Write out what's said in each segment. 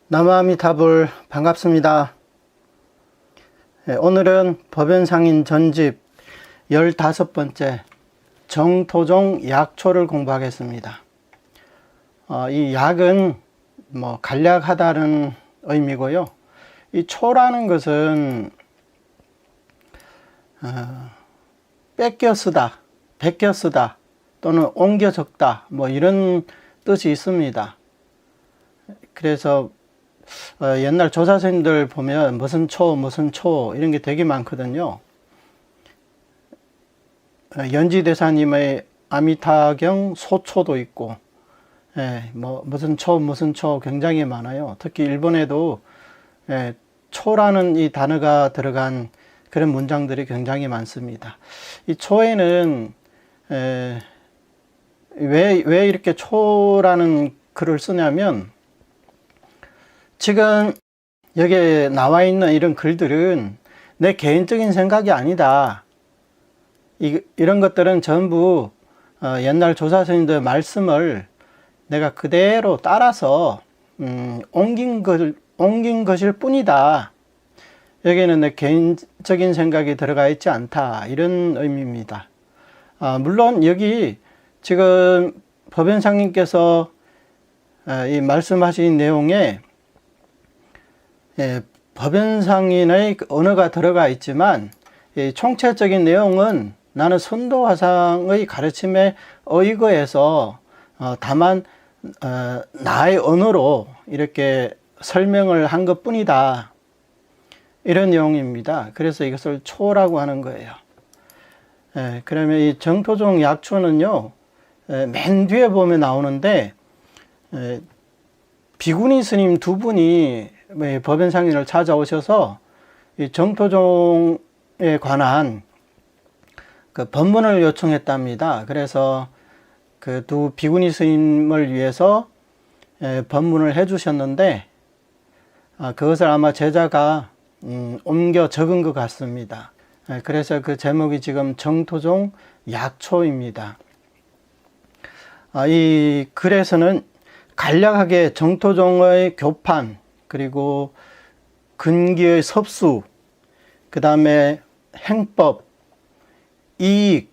남아미타불 반갑습니다. 오늘은 법연상인 전집 15번째 정토종 약초를 공부하겠습니다. 이 약은 간략하다는 의미고요. 이 초라는 것은 뺏겨 쓰다, 베껴 쓰다 또는 옮겨 적다 이런 뜻이 있습니다. 그래서 옛날 조사선생님들 보면 무슨 초 이런 게 되게 많거든요. 연지대사님의 아미타경 소초도 있고, 무슨 초 굉장히 많아요. 특히 일본에도 초라는 이 단어가 들어간 그런 문장들이 굉장히 많습니다. 이 초에는 왜 이렇게 초라는 글을 쓰냐면, 지금 여기에 나와 있는 이런 글들은 내 개인적인 생각이 아니다. 이런 것들은 전부 옛날 조사선생님들 말씀을 내가 그대로 따라서 옮긴 것일 뿐이다. 여기에는 내 개인적인 생각이 들어가 있지 않다. 이런 의미입니다. 물론 여기 지금 법연상님께서 이 말씀하신 내용에 법연상인의 언어가 들어가 있지만 총체적인 내용은 나는 선도화상의 가르침에 의거해서 다만 나의 언어로 이렇게 설명을 한 것 뿐이다. 이런 내용입니다. 그래서 이것을 초라고 하는 거예요. 그러면 이 정토종 약초는요, 맨 뒤에 보면 나오는데 비구니 스님 두 분이 법연상인을 찾아오셔서 이 정토종에 관한 그 법문을 요청했답니다. 그래서 그 두 비구니 스님을 위해서 법문을 해주셨는데 그것을 아마 제자가 옮겨 적은 것 같습니다. 그래서 그 제목이 지금 정토종 약초입니다. 이 글에서는 간략하게 정토종의 교판, 그리고 근기의 섭수, 그 다음에 행법, 이익,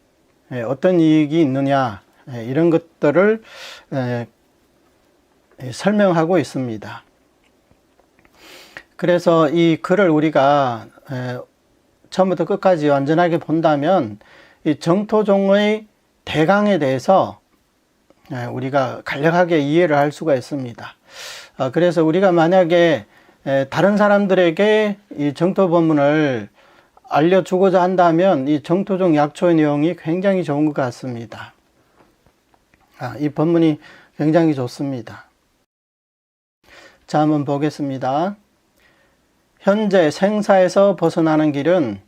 어떤 이익이 있느냐, 이런 것들을 설명하고 있습니다. 그래서 이 글을 우리가 처음부터 끝까지 완전하게 본다면 이 정토종의 대강에 대해서 우리가 간략하게 이해를 할 수가 있습니다. 그래서 우리가 만약에 다른 사람들에게 이 정토 법문을 알려주고자 한다면 이 정토종 약초의 내용이 굉장히 좋은 것 같습니다. 이 법문이 굉장히 좋습니다. 자, 한번 보겠습니다. 현재 생사에서 벗어나는 길은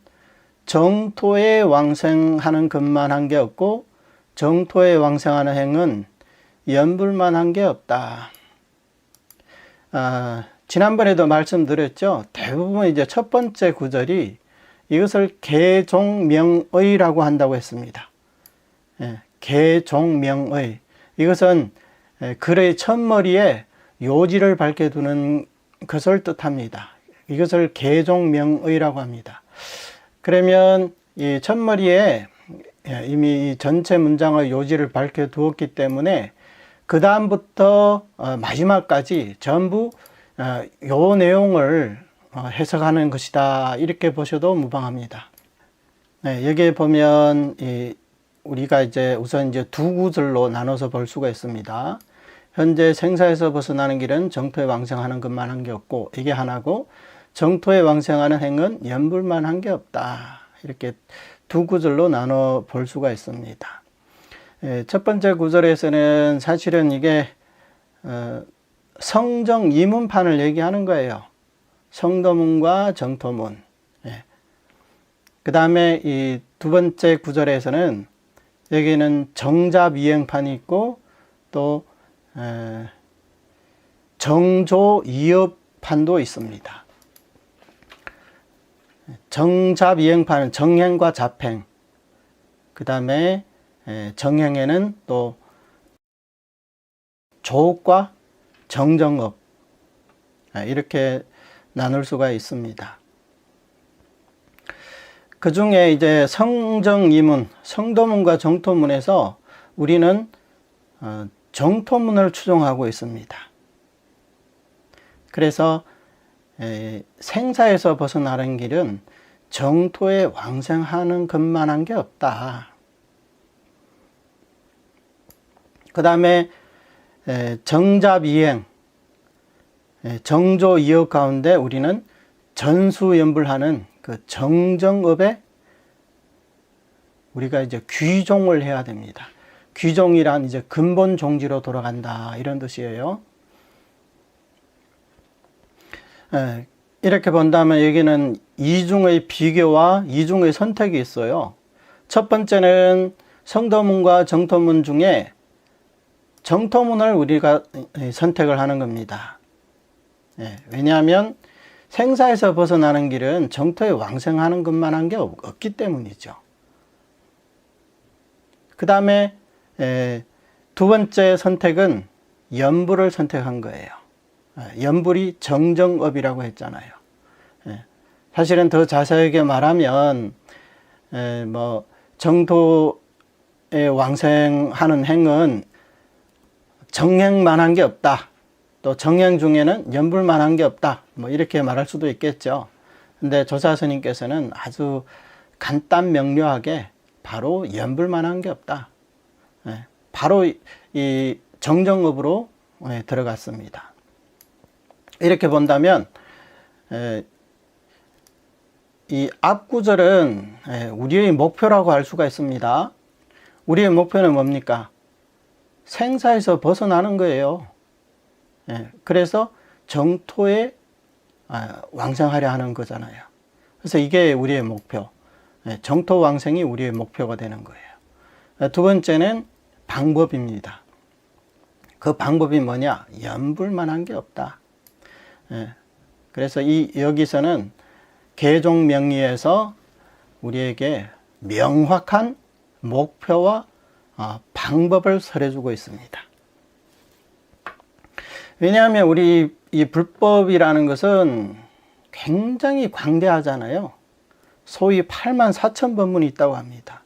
정토에 왕생하는 것만 한 게 없고 정토에 왕생하는 행은 연불만 한 게 없다. 지난번에도 말씀드렸죠. 대부분 이제 첫 번째 구절이 이것을 계종명의라고 한다고 했습니다. 계종명의. 이것은 글의 첫머리에 요지를 밝혀두는 것을 뜻합니다. 이것을 계종명의라고 합니다. 그러면 이 첫머리에 이미 전체 문장의 요지를 밝혀두었기 때문에 그 다음부터 마지막까지 전부 요 내용을 해석하는 것이다. 이렇게 보셔도 무방합니다. 여기에 보면 우리가 우선 두 구절로 나눠서 볼 수가 있습니다. 현재 생사에서 벗어나는 길은 정토에 왕생하는 것만 한 게 없고, 이게 하나고, 정토에 왕생하는 행은 연불만 한 게 없다. 이렇게 두 구절로 나눠 볼 수가 있습니다. 첫 번째 구절에서는 사실은 이게 성정 이문판을 얘기하는 거예요. 성도문과 정토문. 그 다음에 이 두 번째 구절에서는 여기는 정잡이행판이 있고 또 정조이업판도 있습니다. 정잡이행판은 정행과 잡행, 그 다음에 정행에는 또 조업과 정정업, 이렇게 나눌 수가 있습니다. 그 중에 이제 성정이문, 성도문과 정토문에서 우리는 정토문을 추종하고 있습니다. 그래서 생사에서 벗어나는 길은 정토에 왕생하는 것만한 게 없다. 그 다음에 정잡이행, 정조이억 가운데 우리는 전수연불하는 그 정정업에 우리가 이제 귀종을 해야 됩니다. 귀종이란 이제 근본 종지로 돌아간다, 이런 뜻이에요. 이렇게 본다면 여기는 이중의 비교와 이중의 선택이 있어요. 첫 번째는 성도문과 정토문 중에 정토문을 우리가 선택을 하는 겁니다. 왜냐하면 생사에서 벗어나는 길은 정토에 왕생하는 것만한 게 없기 때문이죠. 그 다음에 두 번째 선택은 연불을 선택한 거예요. 연불이 정정업이라고 했잖아요. 사실은 더 자세하게 말하면 뭐 정토에 왕생하는 행은 정행만 한 게 없다. 또 정행 중에는 연불만 한 게 없다. 뭐 이렇게 말할 수도 있겠죠. 근데 조사스님께서는 아주 간단 명료하게 바로 연불만 한 게 없다. 바로 이 정정업으로 들어갔습니다. 이렇게 본다면 이 앞구절은 우리의 목표라고 할 수가 있습니다. 우리의 목표는 뭡니까? 생사에서 벗어나는 거예요. 그래서 정토에 왕생하려 하는 거잖아요. 그래서 이게 우리의 목표. 정토 왕생이 우리의 목표가 되는 거예요. 두 번째는 방법입니다. 그 방법이 뭐냐? 연불만 한 게 없다. 그래서 여기서는 계종명리에서 우리에게 명확한 목표와 방법을 설해주고 있습니다. 왜냐하면 우리 이 불법이라는 것은 굉장히 광대하잖아요. 소위 84,000법문이 있다고 합니다.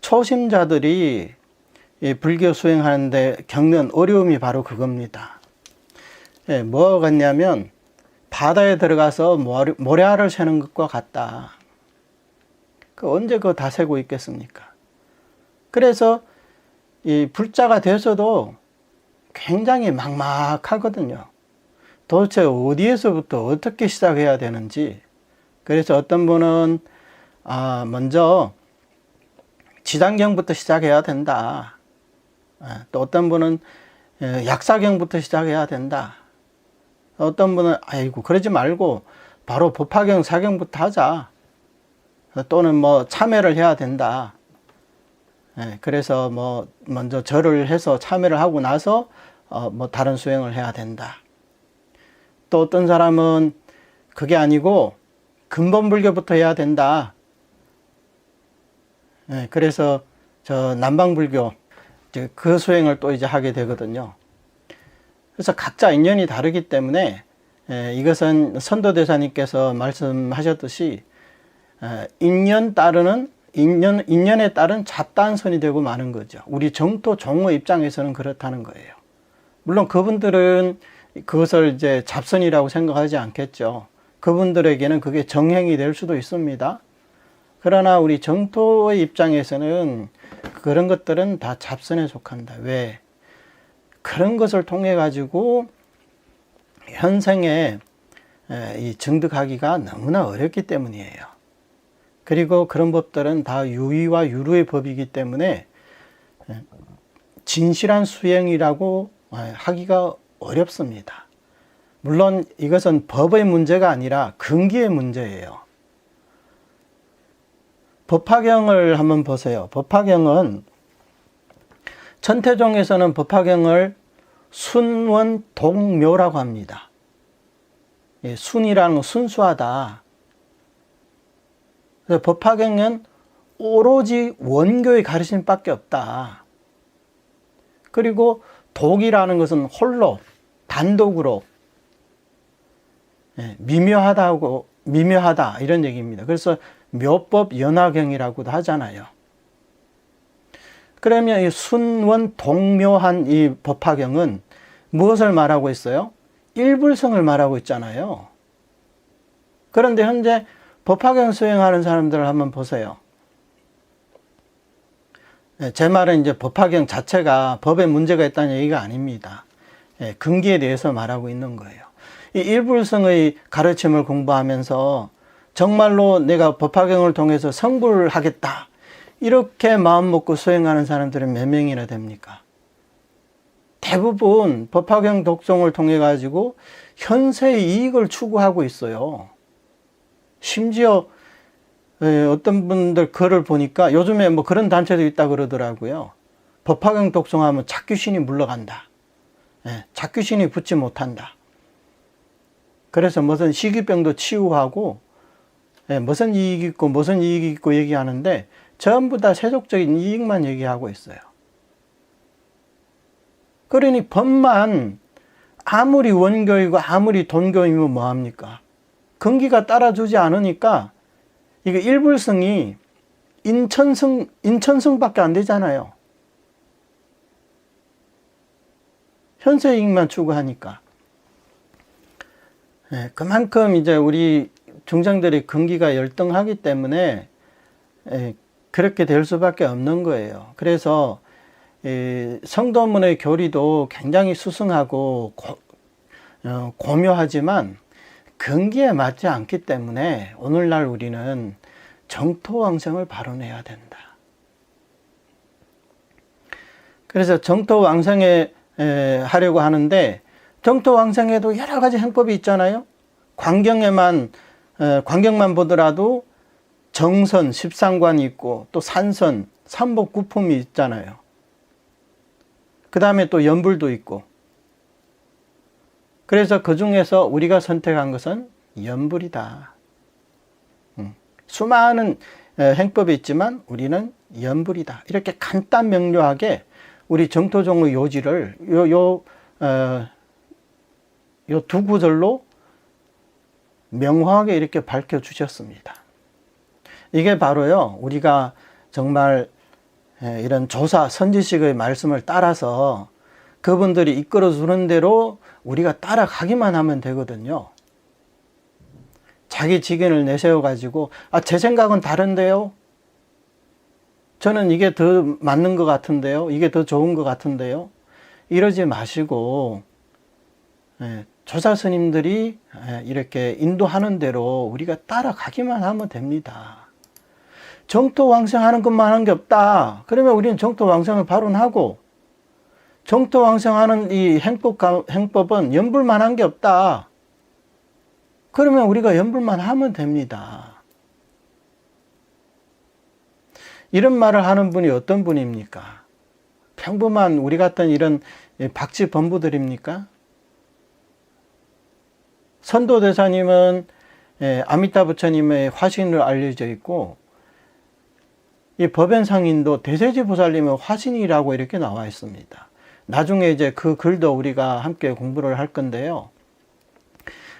초심자들이 이 불교 수행하는데 겪는 어려움이 바로 그겁니다. 뭐가 같냐면 바다에 들어가서 모래알을 세는 것과 같다. 언제 그거 다 세고 있겠습니까? 그래서 이 불자가 돼서도 굉장히 막막하거든요. 도대체 어디에서부터 어떻게 시작해야 되는지. 그래서 어떤 분은 먼저 지장경부터 시작해야 된다. 또 어떤 분은 약사경부터 시작해야 된다. 어떤 분은 아이고 그러지 말고 바로 법화경, 사경부터 하자. 또는 뭐 참회를 해야 된다. 그래서 뭐 먼저 절을 해서 참회를 하고 나서 뭐 다른 수행을 해야 된다. 또 어떤 사람은 그게 아니고 근본 불교부터 해야 된다. 그래서 저 남방불교 그 수행을 또 이제 하게 되거든요. 그래서 각자 인연이 다르기 때문에 이것은 선도대사님께서 말씀하셨듯이 인연에 따른 잡단선이 되고 마는 거죠. 우리 정토 종호 입장에서는 그렇다는 거예요. 물론 그분들은 그것을 이제 잡선이라고 생각하지 않겠죠. 그분들에게는 그게 정행이 될 수도 있습니다. 그러나 우리 정토의 입장에서는 그런 것들은 다 잡선에 속한다. 왜? 그런 것을 통해 가지고 현생에 이 증득하기가 너무나 어렵기 때문이에요. 그리고 그런 법들은 다 유의와 유루의 법이기 때문에 진실한 수행이라고 하기가 어렵습니다. 물론 이것은 법의 문제가 아니라 근기의 문제예요. 법화경을 한번 보세요. 법화경은 천태종에서는 법화경을 순원독묘라고 합니다. 순이라는 건 순수하다. 그래서 법화경은 오로지 원교의 가르침밖에 없다. 그리고 독이라는 것은 홀로 단독으로 미묘하다 이런 얘기입니다. 그래서 묘법 연화경이라고도 하잖아요. 그러면 이 순원 동묘한 이 법화경은 무엇을 말하고 있어요? 일불성을 말하고 있잖아요. 그런데 현재 법화경 수행하는 사람들을 한번 보세요. 제 말은 이제 법화경 자체가 법에 문제가 있다는 얘기가 아닙니다. 근기에 대해서 말하고 있는 거예요. 이 일불성의 가르침을 공부하면서 정말로 내가 법화경을 통해서 성불을 하겠다, 이렇게 마음 먹고 수행하는 사람들은 몇 명이나 됩니까? 대부분 법화경 독송을 통해 가지고 현세의 이익을 추구하고 있어요. 심지어 어떤 분들 글을 보니까 요즘에 뭐 그런 단체도 있다 그러더라고요. 법화경 독송하면 착귀신이 물러간다. 착귀신이 붙지 못한다. 그래서 무슨 시기병도 치유하고 무슨 이익이 있고 무슨 이익이 있고 얘기하는데 전부 다 세속적인 이익만 얘기하고 있어요. 그러니 법만 아무리 원교이고 아무리 돈교이면 뭐합니까? 근기가 따라주지 않으니까 이게 일불성이 인천성밖에 안 되잖아요. 현세 이익만 추구하니까. 그만큼 이제 우리 중생들의 근기가 열등하기 때문에 그렇게 될 수밖에 없는 거예요. 그래서 성도문의 교리도 굉장히 수승하고 고묘하지만 근기에 맞지 않기 때문에 오늘날 우리는 정토왕성을 발언해야 된다. 그래서 정토왕성에 하려고 하는데 정토왕성에도 여러 가지 행법이 있잖아요. 광경만 보더라도 정선, 십상관이 있고 또 산선, 삼복구품이 있잖아요. 그 다음에 또 연불도 있고. 그래서 그 중에서 우리가 선택한 것은 연불이다. 수많은 행법이 있지만 우리는 연불이다. 이렇게 간단 명료하게 우리 정토종의 요지를 요 두 구절로 명확하게 이렇게 밝혀주셨습니다. 이게 바로요, 우리가 정말 이런 조사, 선지식의 말씀을 따라서 그분들이 이끌어주는 대로 우리가 따라가기만 하면 되거든요. 자기 지견을 내세워가지고, 제 생각은 다른데요? 저는 이게 더 맞는 것 같은데요? 이게 더 좋은 것 같은데요? 이러지 마시고, 조사 스님들이 이렇게 인도하는 대로 우리가 따라가기만 하면 됩니다. 정토왕성하는 것만 하는 게 없다. 그러면 우리는 정토왕성을 발언하고, 정토왕성하는 이 행법은 연불만 한 게 없다. 그러면 우리가 연불만 하면 됩니다. 이런 말을 하는 분이 어떤 분입니까? 평범한 우리 같은 이런 박쥐 범부들입니까? 선도대사님은 아미타 부처님의 화신으로 알려져 있고, 이 법연상인도 대세지 보살님의 화신이라고 이렇게 나와 있습니다. 나중에 이제 그 글도 우리가 함께 공부를 할 건데요.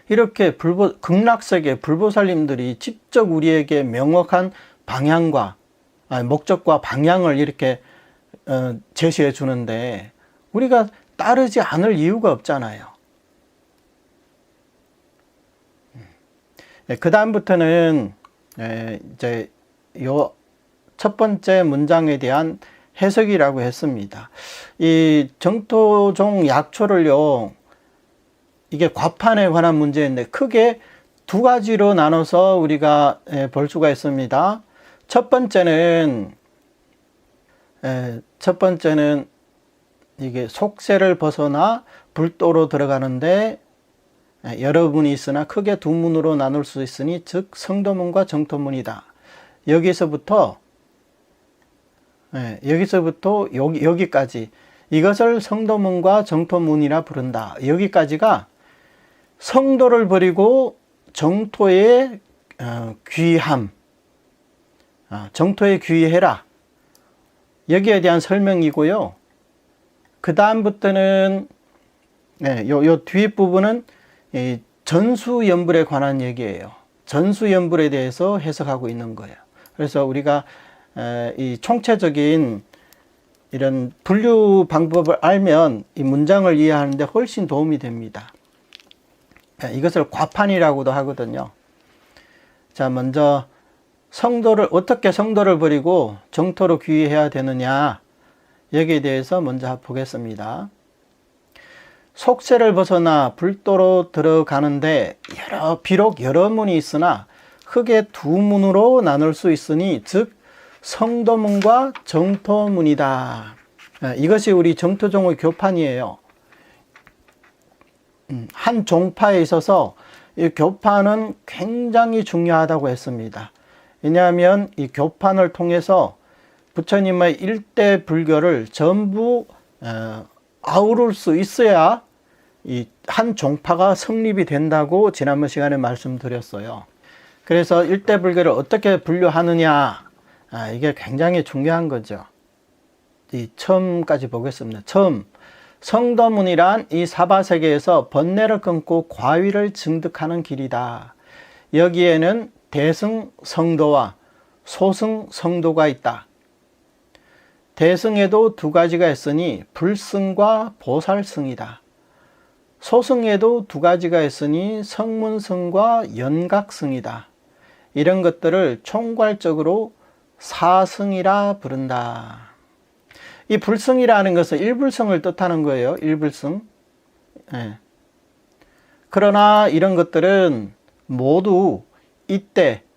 이렇게 극락세계 불보살님들이 직접 우리에게 명확한 방향과 목적과 방향을 이렇게 제시해 주는데 우리가 따르지 않을 이유가 없잖아요. 그 다음부터는 이제 요 첫 번째 문장에 대한 해석이라고 했습니다. 이 정토종 약초를요, 이게 과판에 관한 문제인데 크게 두 가지로 나눠서 우리가 볼 수가 있습니다. 첫 번째는 이게 속세를 벗어나 불도로 들어가는데 여러분이 있으나 크게 두 문으로 나눌 수 있으니 즉 성도문과 정토문이다. 여기서부터 여기까지 이것을 성도문과 정토문이라 부른다. 여기까지가 성도를 버리고 정토에 귀함, 정토에 귀해라. 여기에 대한 설명이고요. 그 다음부터는 요 뒷부분은 전수연불에 관한 얘기예요. 전수연불에 대해서 해석하고 있는 거예요. 그래서 우리가 이 총체적인 이런 분류 방법을 알면 이 문장을 이해하는데 훨씬 도움이 됩니다. 이것을 과판이라고도 하거든요. 자, 먼저 어떻게 성도를 버리고 정토로 귀의해야 되느냐, 여기에 대해서 먼저 보겠습니다. 속세를 벗어나 불도로 들어가는데 비록 여러 문이 있으나 크게 두 문으로 나눌 수 있으니 즉 성도문과 정토문이다. 이것이 우리 정토종의 교판이에요. 한 종파에 있어서 이 교판은 굉장히 중요하다고 했습니다. 왜냐하면 이 교판을 통해서 부처님의 일대 불교를 전부 아우를 수 있어야 이 한 종파가 성립이 된다고 지난번 시간에 말씀드렸어요. 그래서 일대 불교를 어떻게 분류하느냐, 이게 굉장히 중요한 거죠. 이 처음까지 보겠습니다. 처음, 성도문이란 이 사바세계에서 번뇌를 끊고 과위를 증득하는 길이다. 여기에는 대승 성도와 소승 성도가 있다. 대승에도 두 가지가 있으니 불승과 보살승이다. 소승에도 두 가지가 있으니 성문승과 연각승이다. 이런 것들을 총괄적으로 사승이라 부른다. 이 불승이라는 것은 일불승을 뜻하는 거예요. 일불승. 네. 그러나 이런 것들은 모두 이때가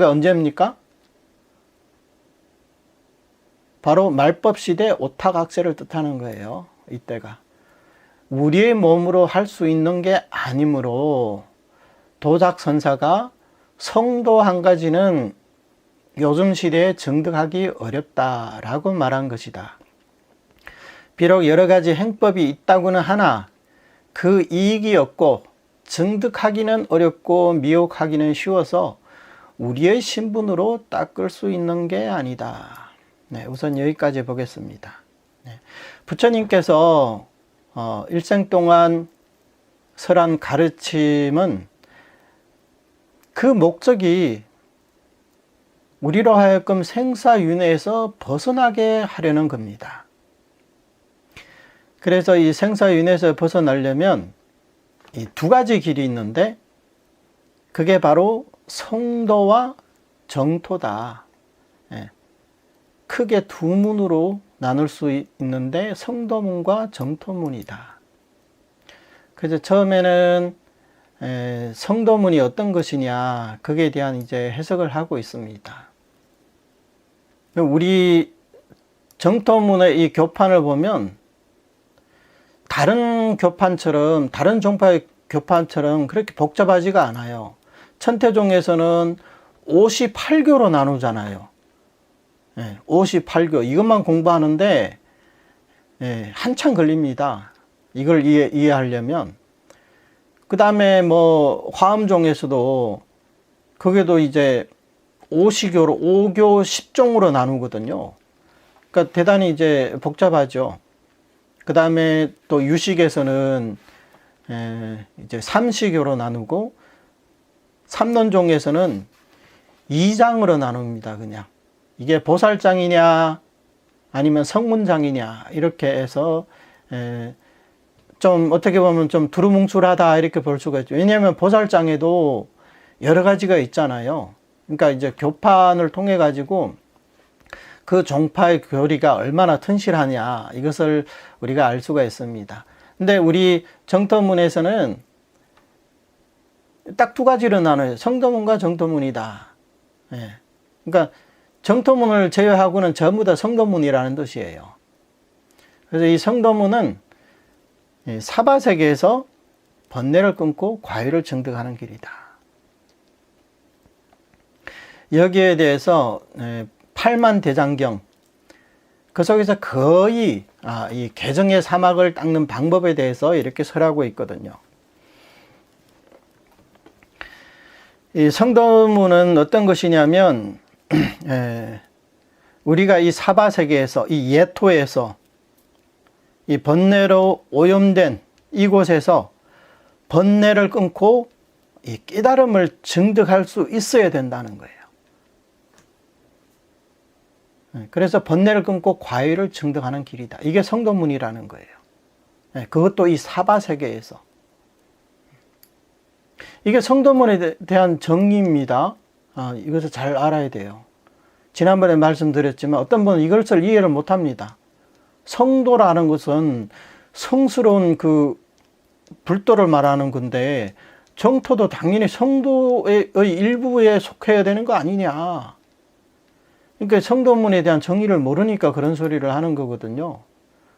언제입니까? 바로 말법시대 오타각세를 뜻하는 거예요. 이때가 우리의 몸으로 할 수 있는 게 아니므로 도작선사가 성도 한 가지는 요즘 시대에 증득하기 어렵다라고 말한 것이다. 비록 여러 가지 행법이 있다고는 하나 그 이익이 없고 증득하기는 어렵고 미혹하기는 쉬워서 우리의 신분으로 닦을 수 있는 게 아니다. 네, 우선 여기까지 보겠습니다. 네, 부처님께서 일생 동안 설한 가르침은 그 목적이 우리로 하여금 생사윤회에서 벗어나게 하려는 겁니다. 그래서 이 생사윤회에서 벗어나려면 이 두 가지 길이 있는데 그게 바로 성도와 정토다. 예. 크게 두 문으로 나눌 수 있는데 성도문과 정토문이다. 그래서 처음에는 성도문이 어떤 것이냐, 거기에 대한 이제 해석을 하고 있습니다. 우리 정토문의 이 교판을 보면 다른 종파의 교판처럼 그렇게 복잡하지가 않아요. 천태종에서는 58교로 나누잖아요. 58교. 이것만 공부하는데 한참 걸립니다. 이걸 이해하려면. 그 다음에 화엄종에서도 그게도 이제 50교로 5교 10종으로 나누거든요. 그러니까 대단히 이제 복잡하죠. 그 다음에 또 유식에서는 이제 3시교로 나누고 삼론종에서는 2장으로 나눕니다. 그냥 이게 보살장이냐 아니면 성문장이냐 이렇게 해서 좀 어떻게 보면 좀 두루뭉술하다 이렇게 볼 수가 있죠. 왜냐하면 보살장에도 여러 가지가 있잖아요. 그러니까 이제 교판을 통해 가지고 그 종파의 교리가 얼마나 튼실하냐 이것을 우리가 알 수가 있습니다. 근데 우리 정토문에서는 딱 두 가지로 나눠요. 성도문과 정토문이다. 그러니까 정토문을 제외하고는 전부 다 성도문이라는 뜻이에요. 그래서 이 성도문은 사바세계에서 번뇌를 끊고 과유를 증득하는 길이다. 여기에 대해서 팔만대장경, 그 속에서 거의 이 개정의 사막을 닦는 방법에 대해서 이렇게 설하고 있거든요. 이 성도문은 어떤 것이냐면 우리가 이 사바세계에서 이 예토에서 이 번뇌로 오염된 이곳에서 번뇌를 끊고 이 깨달음을 증득할 수 있어야 된다는 거예요. 그래서 번뇌를 끊고 과일을 증득하는 길이다. 이게 성도문이라는 거예요. 그것도 이 사바세계에서. 이게 성도문에 대한 정의입니다. 이것을 잘 알아야 돼요. 지난번에 말씀드렸지만 어떤 분은 이것을 이해를 못합니다. 성도라는 것은 성스러운 그 불도를 말하는 건데 정토도 당연히 성도의 일부에 속해야 되는 거 아니냐. 그러니까 성도문에 대한 정의를 모르니까 그런 소리를 하는 거거든요.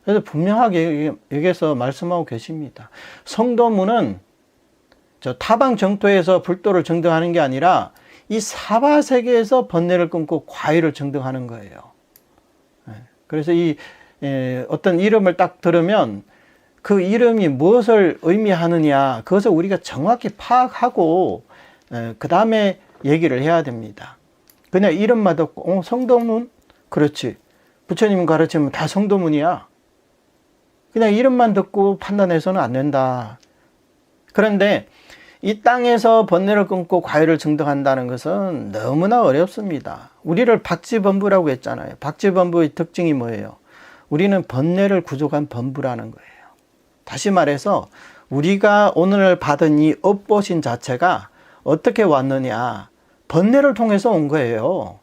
그래서 분명하게 여기서 말씀하고 계십니다. 성도문은 저 타방 정토에서 불도를 증득하는 게 아니라 이 사바세계에서 번뇌를 끊고 과일을 증득하는 거예요. 그래서 이 어떤 이름을 딱 들으면 그 이름이 무엇을 의미하느냐 그것을 우리가 정확히 파악하고 그 다음에 얘기를 해야 됩니다. 그냥 이름만 듣고 성도문? 그렇지. 부처님 가르치면 다 성도문이야. 그냥 이름만 듣고 판단해서는 안 된다. 그런데 이 땅에서 번뇌를 끊고 과일을 증득한다는 것은 너무나 어렵습니다. 우리를 박쥐범부라고 했잖아요. 박쥐범부의 특징이 뭐예요? 우리는 번뇌를 구족한 범부라는 거예요. 다시 말해서 우리가 오늘 받은 이 업보신 자체가 어떻게 왔느냐? 번뇌를 통해서 온 거예요.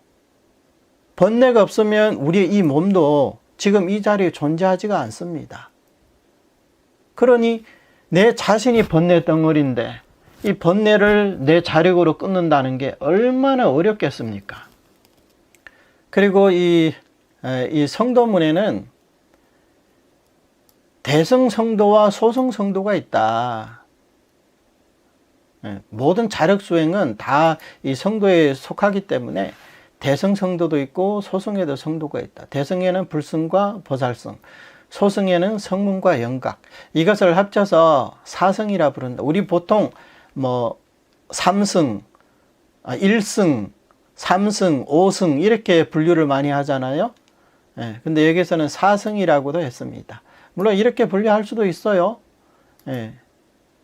번뇌가 없으면 우리의 이 몸도 지금 이 자리에 존재하지가 않습니다. 그러니 내 자신이 번뇌 덩어리인데 이 번뇌를 내 자력으로 끊는다는 게 얼마나 어렵겠습니까? 그리고 이 성도문에는 대승성도와 소승성도가 있다. 모든 자력 수행은 다 이 성도에 속하기 때문에 대승성도도 있고 소승에도 성도가 있다. 대승에는 불승과 보살승, 소승에는 성문과 영각, 이것을 합쳐서 사승이라 부른다. 우리 보통 뭐 3승, 1승, 3승, 5승 이렇게 분류를 많이 하잖아요. 근데 여기서는 4승이라고도 했습니다. 물론 이렇게 분류할 수도 있어요.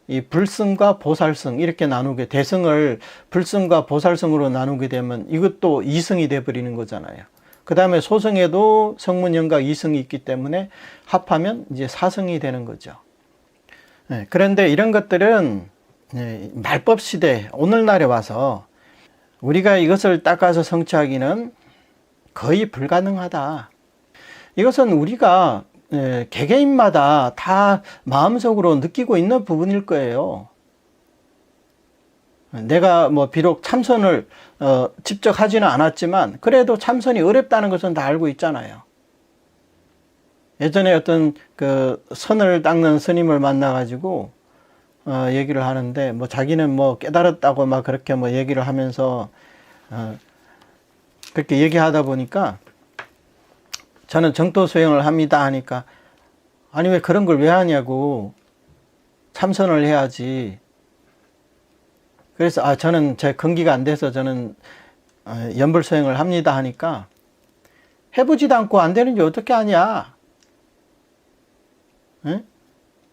이 불승과 보살승 이렇게 나누게, 대승을 불승과 보살승으로 나누게 되면 이것도 2승이 돼버리는 거잖아요. 그 다음에 소승에도 성문, 영각 2승이 있기 때문에 합하면 이제 4승이 되는 거죠. 그런데 이런 것들은 말법 시대 오늘날에 와서 우리가 이것을 닦아서 성취하기는 거의 불가능하다. 이것은 우리가 개개인마다 다 마음속으로 느끼고 있는 부분일 거예요. 내가 뭐 비록 참선을 직접 하지는 않았지만 그래도 참선이 어렵다는 것은 다 알고 있잖아요. 예전에 어떤 그 선을 닦는 스님을 만나가지고 얘기를 하는데 뭐 자기는 뭐 깨달았다고 막 그렇게 뭐 얘기를 하면서 그렇게 얘기하다 보니까 저는 정토 수행을 합니다 하니까 아니 왜 그런 걸 왜 하냐고, 참선을 해야지. 그래서 저는 제 건기가 안 돼서 저는 연불 수행을 합니다 하니까 해보지도 않고 안 되는지 어떻게 하냐. 에?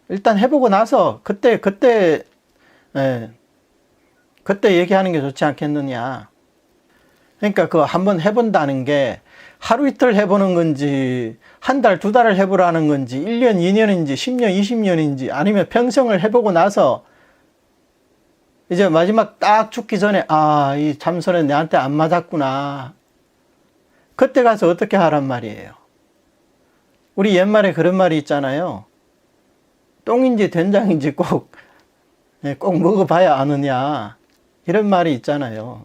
일단 해보고 나서 그때 얘기하는 게 좋지 않겠느냐. 그러니까 그 한번 해본다는 게 하루 이틀 해보는 건지 한 달, 두 달을 해보라는 건지 1년, 2년인지 10년, 20년인지 아니면 평생을 해보고 나서 이제 마지막 딱 죽기 전에 이 참선은 내한테 안 맞았구나. 그때 가서 어떻게 하란 말이에요. 우리 옛말에 그런 말이 있잖아요. 똥인지 된장인지 꼭 먹어봐야 아느냐. 이런 말이 있잖아요.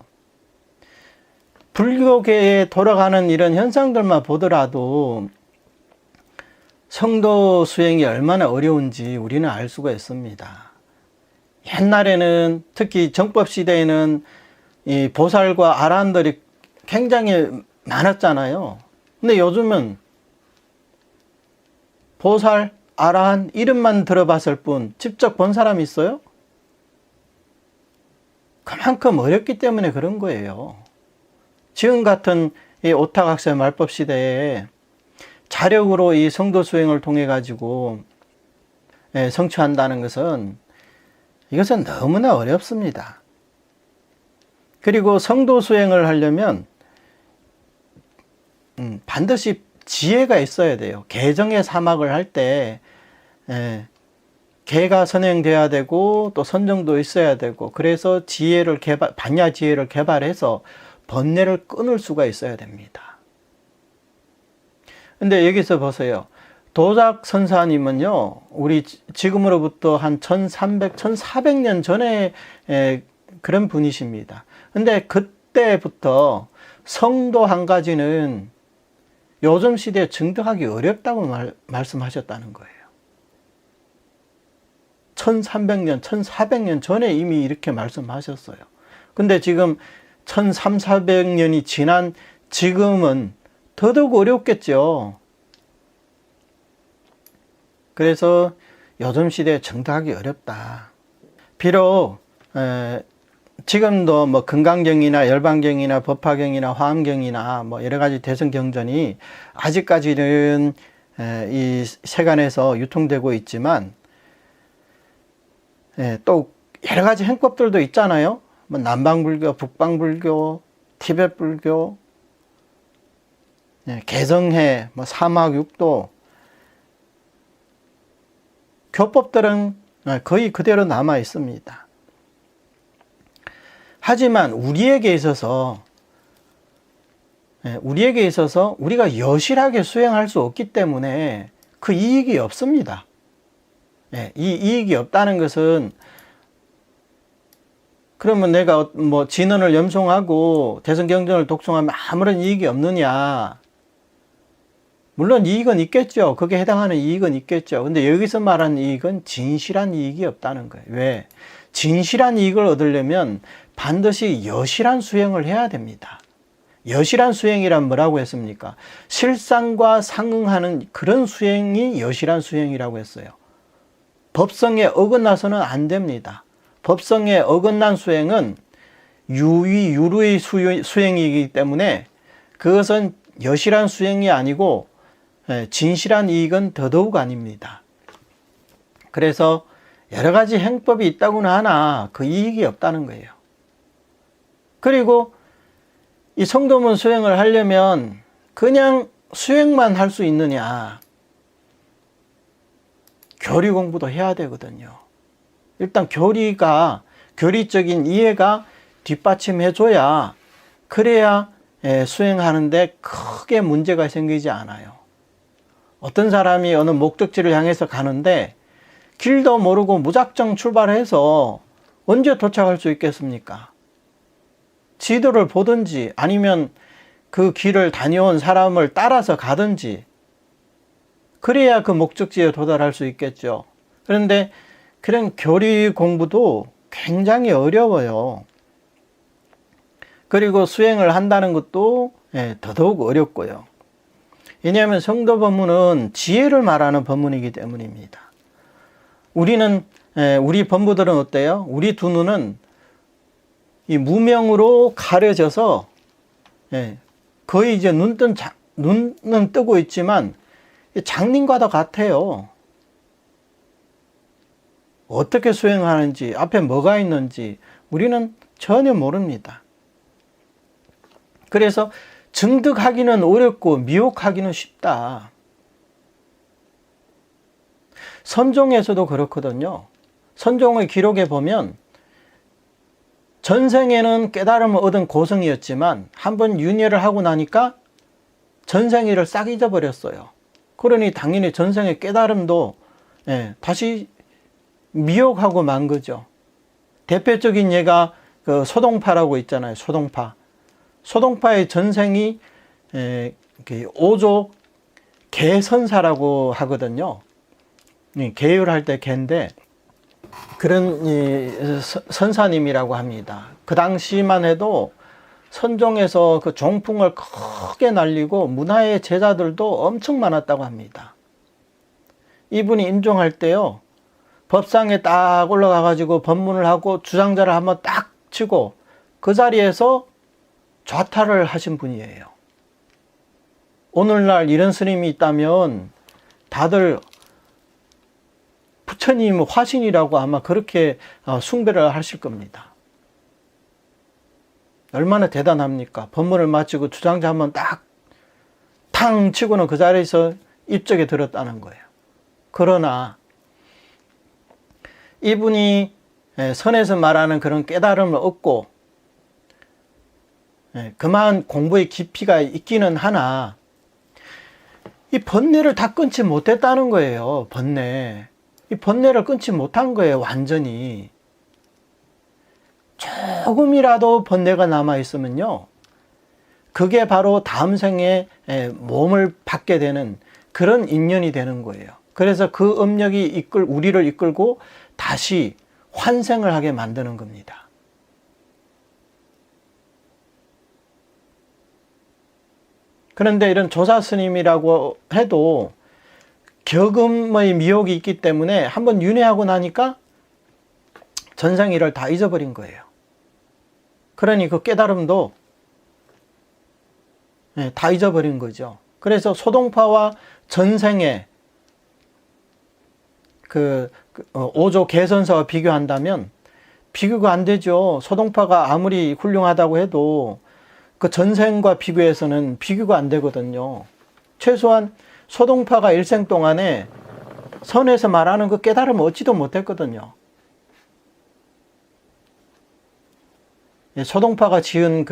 불교계에 돌아가는 이런 현상들만 보더라도 성도 수행이 얼마나 어려운지 우리는 알 수가 있습니다. 옛날에는 특히 정법 시대에는 이 보살과 아라한들이 굉장히 많았잖아요. 근데 요즘은 보살, 아라한 이름만 들어봤을 뿐 직접 본 사람이 있어요? 그만큼 어렵기 때문에 그런 거예요. 지금 같은 이 오타각세 말법 시대에 자력으로 이 성도 수행을 통해 가지고 성취한다는 것은 이것은 너무나 어렵습니다. 그리고 성도 수행을 하려면 반드시 지혜가 있어야 돼요. 개정의 사막을 할 때 개가 선행돼야 되고 또 선정도 있어야 되고, 그래서 반야 지혜를 개발해서 번뇌를 끊을 수가 있어야 됩니다. 근데 여기서 보세요. 도작 선사님은요, 우리 지금으로부터 한 1300, 1400년 전에 그런 분이십니다. 근데 그때부터 성도 한 가지는 요즘 시대에 증득하기 어렵다고 말씀하셨다는 거예요. 1300년, 1400년 전에 이미 이렇게 말씀하셨어요. 근데 지금 1300~1400년이 지난 지금은 더더욱 어렵겠죠. 그래서 요즘 시대에 증득하기 어렵다. 비록 지금도 뭐 금강경이나 열반경이나 법화경이나 화엄경이나 뭐 여러 가지 대승경전이 아직까지는 이 세간에서 유통되고 있지만, 또 여러 가지 행법들도 있잖아요. 뭐 남방불교, 북방불교, 티벳불교, 개성해, 뭐 사막육도, 교법들은 거의 그대로 남아 있습니다. 하지만 우리에게 있어서 우리가 여실하게 수행할 수 없기 때문에 그 이익이 없습니다. 이 이익이 없다는 것은, 그러면 내가 뭐 진언을 염송하고 대승경전을 독송하면 아무런 이익이 없느냐? 물론 이익은 있겠죠. 거기에 해당하는 이익은 있겠죠. 근데 여기서 말하는 이익은 진실한 이익이 없다는 거예요. 왜? 진실한 이익을 얻으려면 반드시 여실한 수행을 해야 됩니다. 여실한 수행이란 뭐라고 했습니까? 실상과 상응하는 그런 수행이 여실한 수행이라고 했어요. 법성에 어긋나서는 안 됩니다. 법성에 어긋난 수행은 유루의 수행이기 때문에 그것은 여실한 수행이 아니고 진실한 이익은 더더욱 아닙니다. 그래서 여러 가지 행법이 있다고는 하나 그 이익이 없다는 거예요. 그리고 이 성도문 수행을 하려면 그냥 수행만 할 수 있느냐? 교리 공부도 해야 되거든요. 일단 교리적인 이해가 뒷받침해줘야, 그래야 수행하는데 크게 문제가 생기지 않아요. 어떤 사람이 어느 목적지를 향해서 가는데 길도 모르고 무작정 출발해서 언제 도착할 수 있겠습니까? 지도를 보든지 아니면 그 길을 다녀온 사람을 따라서 가든지, 그래야 그 목적지에 도달할 수 있겠죠. 그런데 그런 교리 공부도 굉장히 어려워요. 그리고 수행을 한다는 것도 더더욱 어렵고요. 왜냐하면 성도 법문은 지혜를 말하는 법문이기 때문입니다. 우리 법무들은 어때요? 우리 두 눈은 이 무명으로 가려져서 거의 이제 눈은 뜨고 있지만 장님과도 같아요. 어떻게 수행하는지, 앞에 뭐가 있는지 우리는 전혀 모릅니다. 그래서 증득하기는 어렵고 미혹하기는 쉽다. 선종에서도 그렇거든요. 선종의 기록에 보면 전생에는 깨달음을 얻은 고승이었지만 한번 윤회를 하고 나니까 전생일을 싹 잊어버렸어요. 그러니 당연히 전생의 깨달음도 다시 미혹하고 만 거죠. 대표적인 예가 그 소동파라고 있잖아요. 소동파의 전생이 오조 개선사라고 하거든요. 계율할 때 개인데, 그런 선사님이라고 합니다. 그 당시만 해도 선종에서 그 종풍을 크게 날리고 문화의 제자들도 엄청 많았다고 합니다. 이분이 임종할 때요, 법상에 딱 올라가 가지고 법문을 하고 주장자를 한번 딱 치고 그 자리에서 좌탈을 하신 분이에요. 오늘날 이런 스님이 있다면 다들 부처님 화신이라고 아마 그렇게 숭배를 하실 겁니다. 얼마나 대단합니까? 법문을 마치고 주장자 한번 딱 탕 치고는 그 자리에서 입적에 들었다는 거예요. 그러나 이분이 선에서 말하는 그런 깨달음을 얻고 그만 공부의 깊이가 있기는 하나 이 번뇌를 다 끊지 못했다는 거예요. 번뇌. 이 번뇌를 끊지 못한 거예요. 완전히. 조금이라도 번뇌가 남아있으면요. 그게 바로 다음 생에 몸을 받게 되는 그런 인연이 되는 거예요. 그래서 그 업력이 우리를 이끌고 다시 환생을 하게 만드는 겁니다. 그런데 이런 조사 스님이라고 해도 격음의 미혹이 있기 때문에 한번 윤회하고 나니까 전생일을 다 잊어버린 거예요. 그러니 그 깨달음도 다 잊어버린 거죠. 그래서 소동파와 전생에 오조 개선사와 비교한다면 비교가 안 되죠. 소동파가 아무리 훌륭하다고 해도 그 전생과 비교해서는 비교가 안 되거든요. 최소한 소동파가 일생 동안에 선에서 말하는 그 깨달음을 얻지도 못했거든요. 소동파가 지은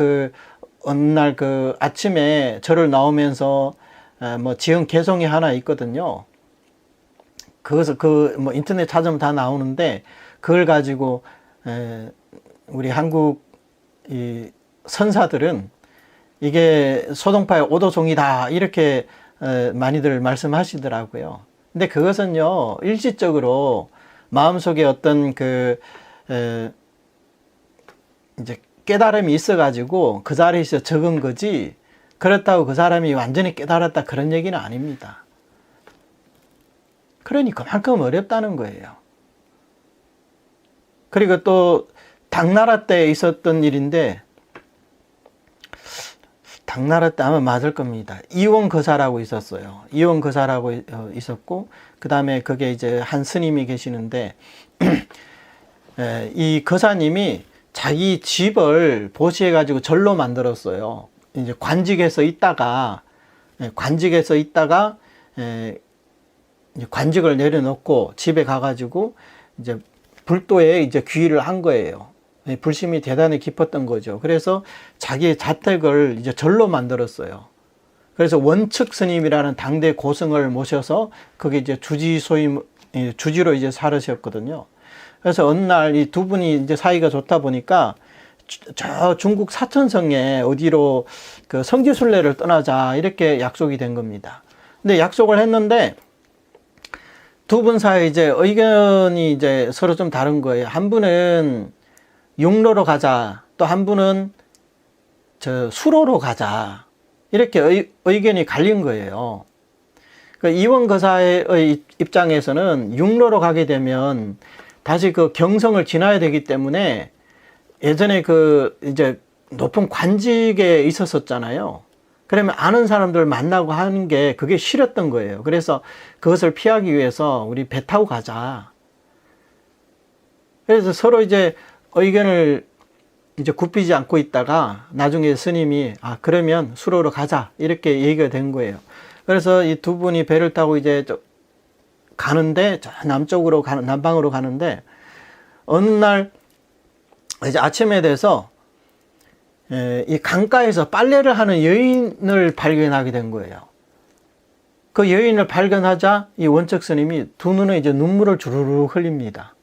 어느 날 아침에 절을 나오면서 지은 개성이 하나 있거든요. 그것을 인터넷 찾으면 다 나오는데 그걸 가지고 우리 한국 이 선사들은 이게 소동파의 오도송이다 이렇게 많이들 말씀하시더라고요. 근데 그것은요 일시적으로 마음속에 어떤 이제 깨달음이 있어가지고 그 자리에서 적은 거지 그렇다고 그 사람이 완전히 깨달았다 그런 얘기는 아닙니다. 그러니 그만큼 어렵다는 거예요. 그리고 또 당나라 때 있었던 일인데 당나라 때 아마 맞을 겁니다. 이원거사라고 있었어요. 이원거사라고 있었고 그 다음에 그게 이제 한 스님이 계시는데 이 거사님이 자기 집을 보시해 가지고 절로 만들었어요. 이제 관직에서 있다가 관직을 내려놓고 집에 가가지고 이제 불도에 이제 귀의를 한 거예요. 불심이 대단히 깊었던 거죠. 그래서 자기의 자택을 이제 절로 만들었어요. 그래서 원측 스님이라는 당대 고승을 모셔서 거기 이제 주지로 이제 살으셨거든요. 그래서 어느 날 이 두 분이 이제 사이가 좋다 보니까 저 중국 사천성에 어디로 성지순례를 떠나자 이렇게 약속이 된 겁니다. 근데 약속을 했는데 두 분 사이 이제 의견이 이제 서로 좀 다른 거예요. 한 분은 육로로 가자, 또 한 분은 수로로 가자 이렇게 의견이 갈린 거예요. 이원거사의 입장에서는 육로로 가게 되면 다시 경성을 지나야 되기 때문에 예전에 이제 높은 관직에 있었었잖아요. 그러면 아는 사람들 만나고 하는 게 그게 싫었던 거예요. 그래서 그것을 피하기 위해서 우리 배 타고 가자. 그래서 서로 이제 의견을 이제 굽히지 않고 있다가 나중에 스님이 그러면 수로로 가자 이렇게 얘기가 된 거예요. 그래서 이 두 분이 배를 타고 이제 가는데 저 남방으로 가는데 어느 날 이제 아침에 돼서 이 강가에서 빨래를 하는 여인을 발견하게 된 거예요. 그 여인을 발견하자 이 원척 스님이 두 눈에 이제 눈물을 주르륵 흘립니다.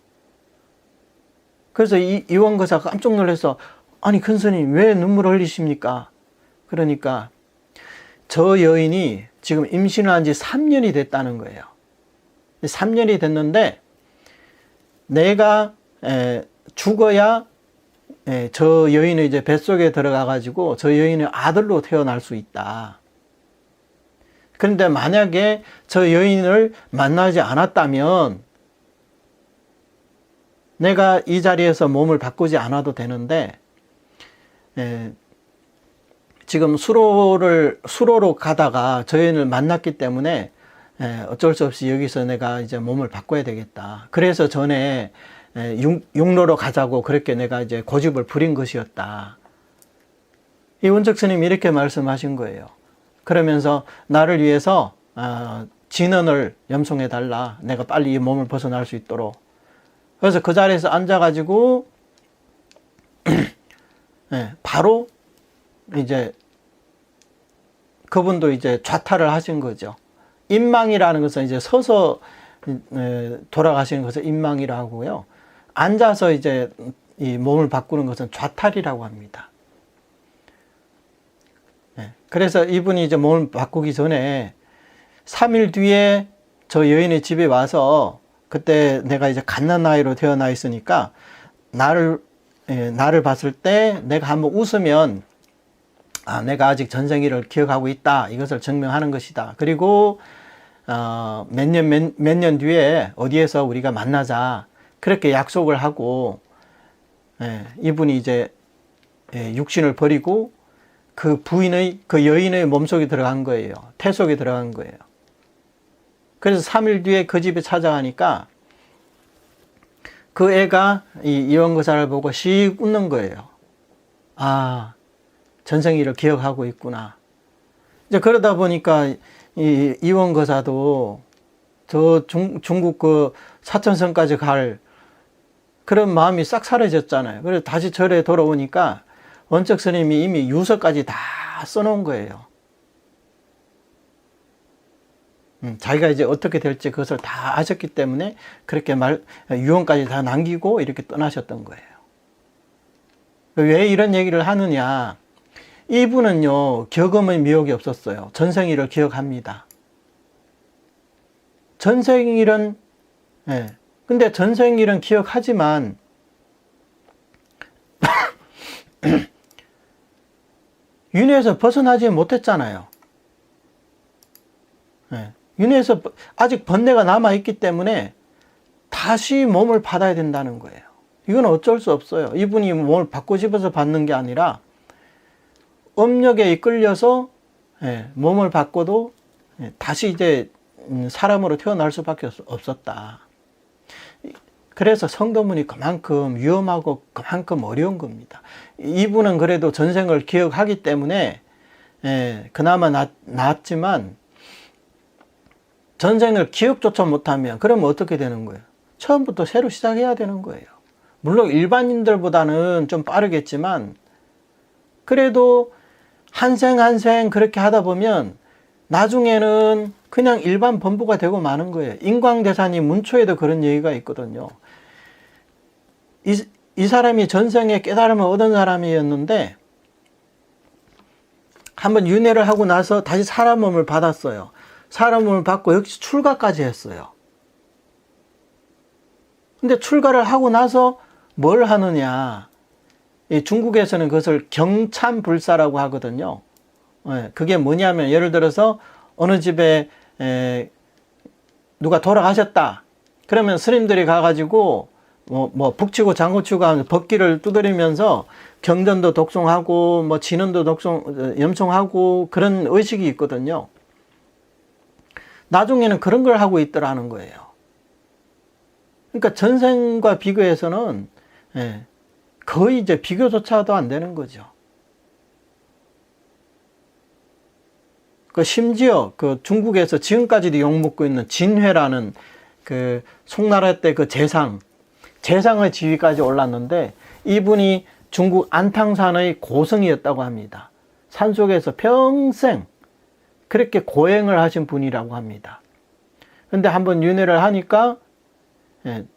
그래서 이원거사가 깜짝 놀라서 아니 큰 스님 왜 눈물을 흘리십니까? 그러니까 저 여인이 지금 임신을 한 지 3년이 됐다는 거예요. 3년이 됐는데 내가 죽어야 저 여인의 이제 뱃속에 들어가 가지고 저 여인의 아들로 태어날 수 있다. 그런데 만약에 저 여인을 만나지 않았다면 내가 이 자리에서 몸을 바꾸지 않아도 되는데 지금 수로로 가다가 저 여인을 만났기 때문에 어쩔 수 없이 여기서 내가 이제 몸을 바꿔야 되겠다. 그래서 전에 육로로 가자고 그렇게 내가 이제 고집을 부린 것이었다. 이 원적 스님이 이렇게 말씀하신 거예요. 그러면서 나를 위해서 진언을 염송해 달라. 내가 빨리 이 몸을 벗어날 수 있도록. 그래서 그 자리에서 앉아가지고 바로 이제 그분도 이제 좌탈을 하신 거죠. 인망이라는 것은 이제 서서 돌아가시는 것을 인망이라고 하고요. 앉아서 이제 이 몸을 바꾸는 것은 좌탈이라고 합니다. 그래서 이분이 이제 몸을 바꾸기 전에 3일 뒤에 저 여인의 집에 와서 그때 내가 이제 갓난아이로 태어나 있으니까 나를 봤을 때 내가 한번 웃으면 내가 아직 전생일을 기억하고 있다. 이것을 증명하는 것이다. 그리고 몇 년 뒤에 어디에서 우리가 만나자. 그렇게 약속을 하고 이분이 이제 육신을 버리고 그 여인의 몸속에 들어간 거예요. 태 속에 들어간 거예요. 그래서 3일 뒤에 그 집에 찾아가니까 그 애가 이 이원거사를 보고 씩 웃는 거예요. 전생일을 기억하고 있구나. 이제 그러다 보니까 이 이원거사도 저 중국 그 사천성까지 갈 그런 마음이 싹 사라졌잖아요. 그래서 다시 절에 돌아오니까 원적 스님이 이미 유서까지 다 써놓은 거예요. 자기가 이제 어떻게 될지 그것을 다 아셨기 때문에 그렇게 유언까지 다 남기고 이렇게 떠나셨던 거예요. 왜 이런 얘기를 하느냐? 이분은요, 격음의 미혹이 없었어요. 전생일을 기억합니다. 전생일은, 근데 전생일은 기억하지만, 윤회에서 벗어나지 못했잖아요. 윤회에서 아직 번뇌가 남아있기 때문에 다시 몸을 받아야 된다는 거예요. 이건 어쩔 수 없어요. 이분이 몸을 받고 싶어서 받는 게 아니라 업력에 이끌려서 몸을 받고도 다시 이제 사람으로 태어날 수밖에 없었다. 그래서 성도문이 그만큼 위험하고 그만큼 어려운 겁니다. 이분은 그래도 전생을 기억하기 때문에 그나마 낫지만 전생을 기억조차 못하면 그러면 어떻게 되는 거예요? 처음부터 새로 시작해야 되는 거예요. 물론 일반인들보다는 좀 빠르겠지만 그래도 한 생 한 생 그렇게 하다 보면 나중에는 그냥 일반 범부가 되고 마는 거예요. 인광대산이 문초에도 그런 얘기가 있거든요. 이 사람이 전생에 깨달음을 얻은 사람이었는데 한번 윤회를 하고 나서 다시 사람 몸을 받았어요. 사람 몸을 받고 역시 출가까지 했어요. 근데 출가를 하고 나서 뭘 하느냐? 이 중국에서는 그것을 경참불사라고 하거든요. 그게 뭐냐면 예를 들어서 어느 집에 누가 돌아가셨다. 그러면 스님들이 가가지고 뭐 북치고 장구치고 하면서 법기를 두드리면서 경전도 독송하고 뭐 진언도 염송하고 그런 의식이 있거든요. 나중에는 그런 걸 하고 있더라는 거예요. 그러니까 전생과 비교해서는 거의 이제 비교조차도 안 되는 거죠. 심지어 그 중국에서 지금까지도 욕먹고 있는 진회라는 그 송나라 때 그 재상의 지위까지 올랐는데 이분이 중국 안탕산의 고성이었다고 합니다. 산속에서 평생 그렇게 고행을 하신 분이라고 합니다. 근데 한번 윤회를 하니까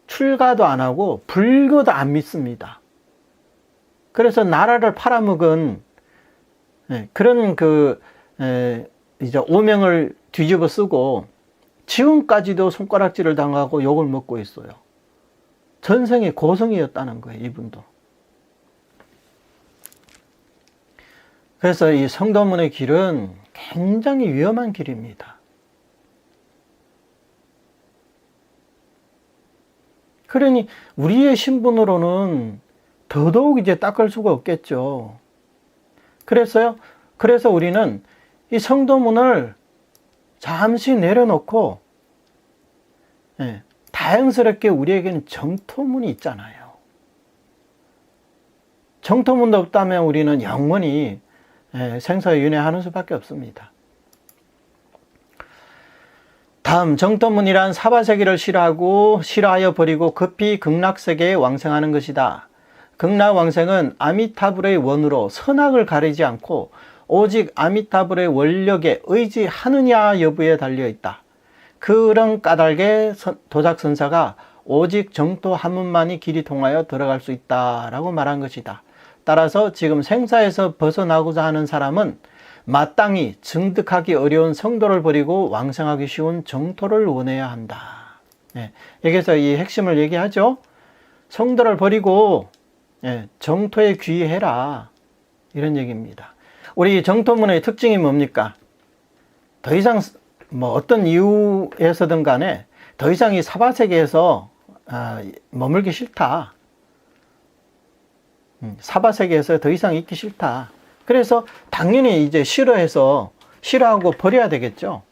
출가도 안 하고 불교도 안 믿습니다. 그래서 나라를 팔아먹은 그런 이제 오명을 뒤집어 쓰고 지금까지도 손가락질을 당하고 욕을 먹고 있어요. 전생의 고성이었다는 거예요, 이분도. 그래서 이 성도문의 길은 굉장히 위험한 길입니다. 그러니 우리의 신분으로는 더더욱 이제 닦을 수가 없겠죠. 그래서 우리는 이 성도문을 잠시 내려놓고 다행스럽게 우리에게는 정토문이 있잖아요. 정토문도 없다면 우리는 영원히 생사윤회하는 수밖에 없습니다. 다음, 정토문이란 사바세계를 싫어하여 버리고 급히 극락세계에 왕생하는 것이다. 극락왕생은 아미타불의 원으로 선악을 가리지 않고 오직 아미타불의 원력에 의지하느냐 여부에 달려있다. 그런 까닭에 도작선사가 오직 정토 한 문만이 길이 통하여 들어갈 수 있다라고 말한 것이다. 따라서 지금 생사에서 벗어나고자 하는 사람은 마땅히 증득하기 어려운 성도를 버리고 왕생하기 쉬운 정토를 원해야 한다. 여기서 이 핵심을 얘기하죠. 성도를 버리고 정토에 귀해라, 이런 얘기입니다. 우리 정토문의 특징이 뭡니까? 더 이상 어떤 이유에서든 간에 더 이상 이 사바세계에서 머물기 싫다. 사바세계에서 더 이상 있기 싫다. 그래서 당연히 이제 싫어하고 버려야 되겠죠.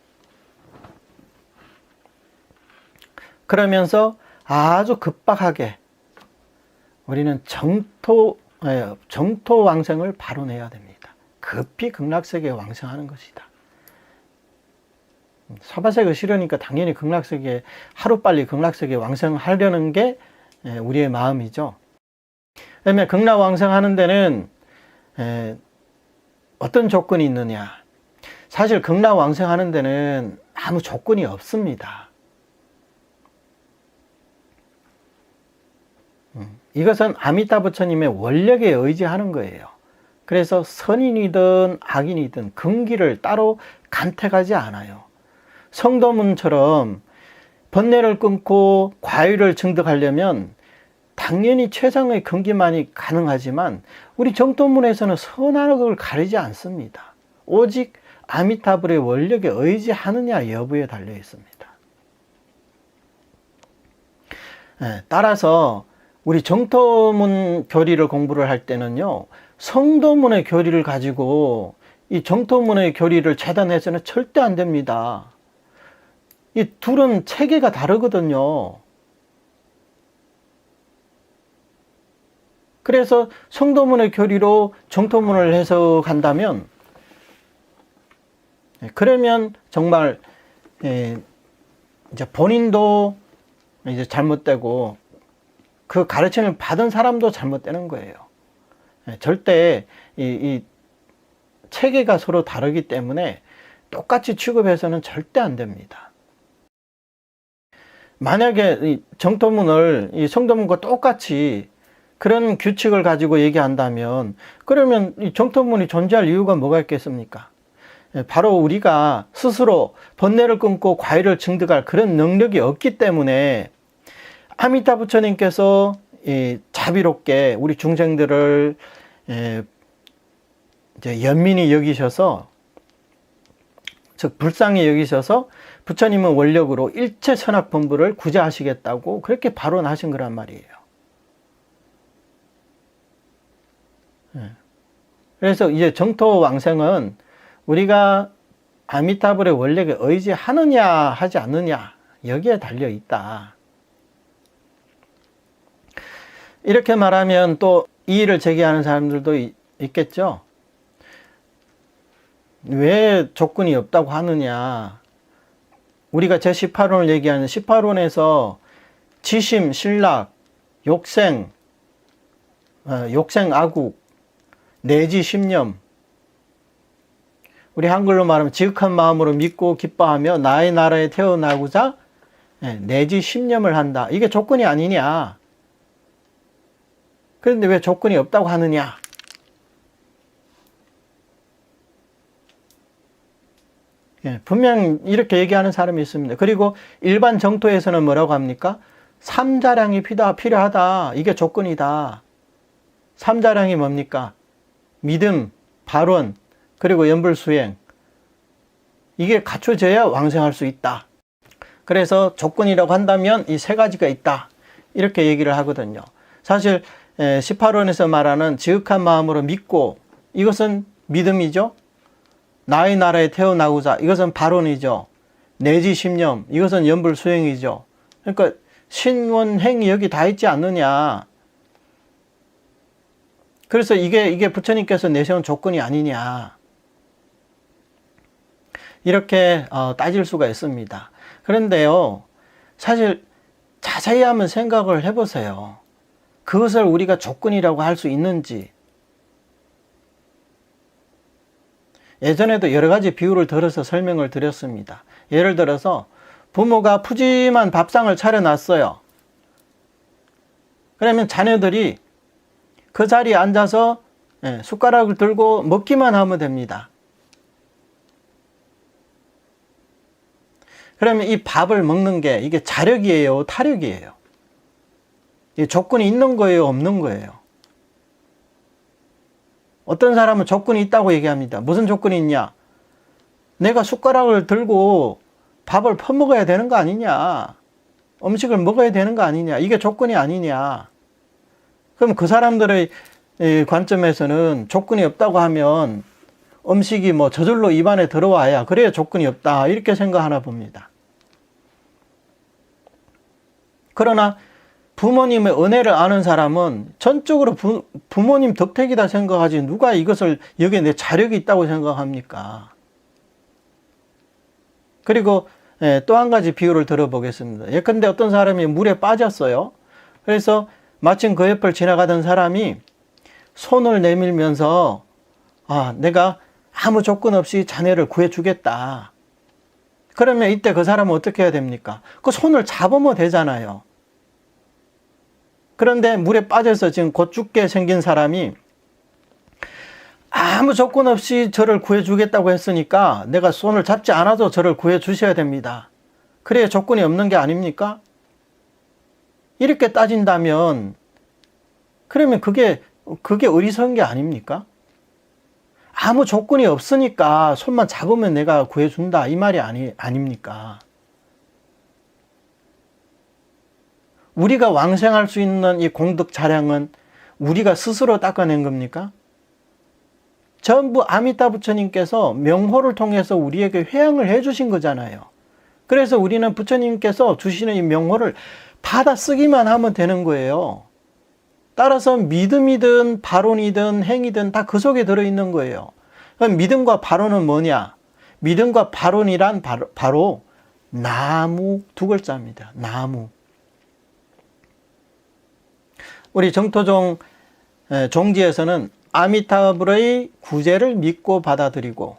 그러면서 아주 급박하게 우리는 정토 왕생을 바로 내야 됩니다. 급히 극락세계에 왕생하는 것이다. 사바세계 싫으니까 당연히 하루빨리 극락세계에 왕생하려는 게 우리의 마음이죠. 그다음에 극락왕생하는 데는 어떤 조건이 있느냐? 사실 극락왕생하는 데는 아무 조건이 없습니다. 이것은 아미타 부처님의 원력에 의지하는 거예요. 그래서 선인이든 악인이든 근기를 따로 간택하지 않아요. 성도문처럼 번뇌를 끊고 과유를 증득하려면 당연히 최상의 근기만이 가능하지만 우리 정토문에서는 선악을 가리지 않습니다. 오직 아미타불의 원력에 의지하느냐 여부에 달려 있습니다. 따라서 우리 정토문 교리를 공부를 할 때는요, 성도문의 교리를 가지고 이 정토문의 교리를 재단해서는 절대 안 됩니다. 이 둘은 체계가 다르거든요. 그래서 성도문의 교리로 정토문을 해석한다면, 그러면 정말 이제 본인도 이제 잘못되고 그 가르침을 받은 사람도 잘못되는 거예요. 절대 이 체계가 서로 다르기 때문에 똑같이 취급해서는 절대 안 됩니다. 만약에 이 정토문을 이 성도문과 똑같이 그런 규칙을 가지고 얘기한다면, 그러면 이 정토문이 존재할 이유가 뭐가 있겠습니까? 바로 우리가 스스로 번뇌를 끊고 과일을 증득할 그런 능력이 없기 때문에 아미타 부처님께서 자비롭게 우리 중생들을 이제 연민히 여기셔서, 즉 불쌍히 여기셔서 부처님은 원력으로 일체 선악 범부를 구제하시겠다고 그렇게 발언하신 거란 말이에요. 그래서 이제 정토 왕생은 우리가 아미타불의 원력에 의지하느냐 하지 않느냐 여기에 달려 있다. 이렇게 말하면 또 이의를 제기하는 사람들도 있겠죠. 왜 조건이 없다고 하느냐? 우리가 제18원을 얘기하는 18원에서 지심, 신락, 욕생, 욕생아국, 내지 심념, 우리 한글로 말하면 지극한 마음으로 믿고 기뻐하며 나의 나라에 태어나고자 내지 심념을 한다. 이게 조건이 아니냐? 그런데 왜 조건이 없다고 하느냐? 분명 이렇게 얘기하는 사람이 있습니다. 그리고 일반 정토에서는 뭐라고 합니까? 삼자량이 필요하다. 이게 조건이다. 삼자량이 뭡니까? 믿음, 발원, 그리고 연불수행. 이게 갖춰져야 왕생할 수 있다. 그래서 조건이라고 한다면 이 세 가지가 있다. 이렇게 얘기를 하거든요. 사실 18원에서 말하는 지극한 마음으로 믿고, 이것은 믿음이죠. 나의 나라에 태어나고자, 이것은 발언이죠. 내지 신념, 이것은 염불수행이죠. 그러니까 신원행이 여기 다 있지 않느냐. 그래서 이게 부처님께서 내세운 조건이 아니냐. 이렇게 따질 수가 있습니다. 그런데요, 사실 자세히 한번 생각을 해보세요. 그것을 우리가 조건이라고 할 수 있는지. 예전에도 여러 가지 비유를 들어서 설명을 드렸습니다. 예를 들어서 부모가 푸짐한 밥상을 차려놨어요. 그러면 자녀들이 그 자리에 앉아서 숟가락을 들고 먹기만 하면 됩니다. 그러면 이 밥을 먹는 게 이게 자력이에요, 타력이에요? 이 조건이 있는 거예요, 없는 거예요? 어떤 사람은 조건이 있다고 얘기합니다. 무슨 조건이 있냐? 내가 숟가락을 들고 밥을 퍼먹어야 되는 거 아니냐? 음식을 먹어야 되는 거 아니냐? 이게 조건이 아니냐? 그럼 그 사람들의 관점에서는 조건이 없다고 하면 음식이 뭐 저절로 입안에 들어와야 그래야 조건이 없다, 이렇게 생각하나 봅니다. 그러나 부모님의 은혜를 아는 사람은 전적으로 부모님 덕택이다 생각하지, 누가 이것을 여기에 내 자력이 있다고 생각합니까? 그리고 또 한 가지 비유를 들어보겠습니다. 예컨대 어떤 사람이 물에 빠졌어요. 그래서 마침 그 옆을 지나가던 사람이 손을 내밀면서 내가 아무 조건 없이 자네를 구해주겠다. 그러면 이때 그 사람은 어떻게 해야 됩니까? 그 손을 잡으면 되잖아요. 그런데 물에 빠져서 지금 곧 죽게 생긴 사람이 아무 조건 없이 저를 구해주겠다고 했으니까 내가 손을 잡지 않아도 저를 구해주셔야 됩니다. 그래야 조건이 없는 게 아닙니까? 이렇게 따진다면 그러면 그게 어리석은 게 아닙니까? 아무 조건이 없으니까 손만 잡으면 내가 구해준다, 이 말이 아닙니까? 우리가 왕생할 수 있는 이 공덕 자량은 우리가 스스로 닦아낸 겁니까? 전부 아미타 부처님께서 명호를 통해서 우리에게 회양을 해주신 거잖아요. 그래서 우리는 부처님께서 주시는 이 명호를 받아 쓰기만 하면 되는 거예요. 따라서 믿음이든 발언이든 행이든 다 그 속에 들어있는 거예요. 그럼 믿음과 발언은 뭐냐? 믿음과 발언이란 바로 나무 두 글자입니다. 나무. 우리 정토종 종지에서는 아미타불의 구제를 믿고 받아들이고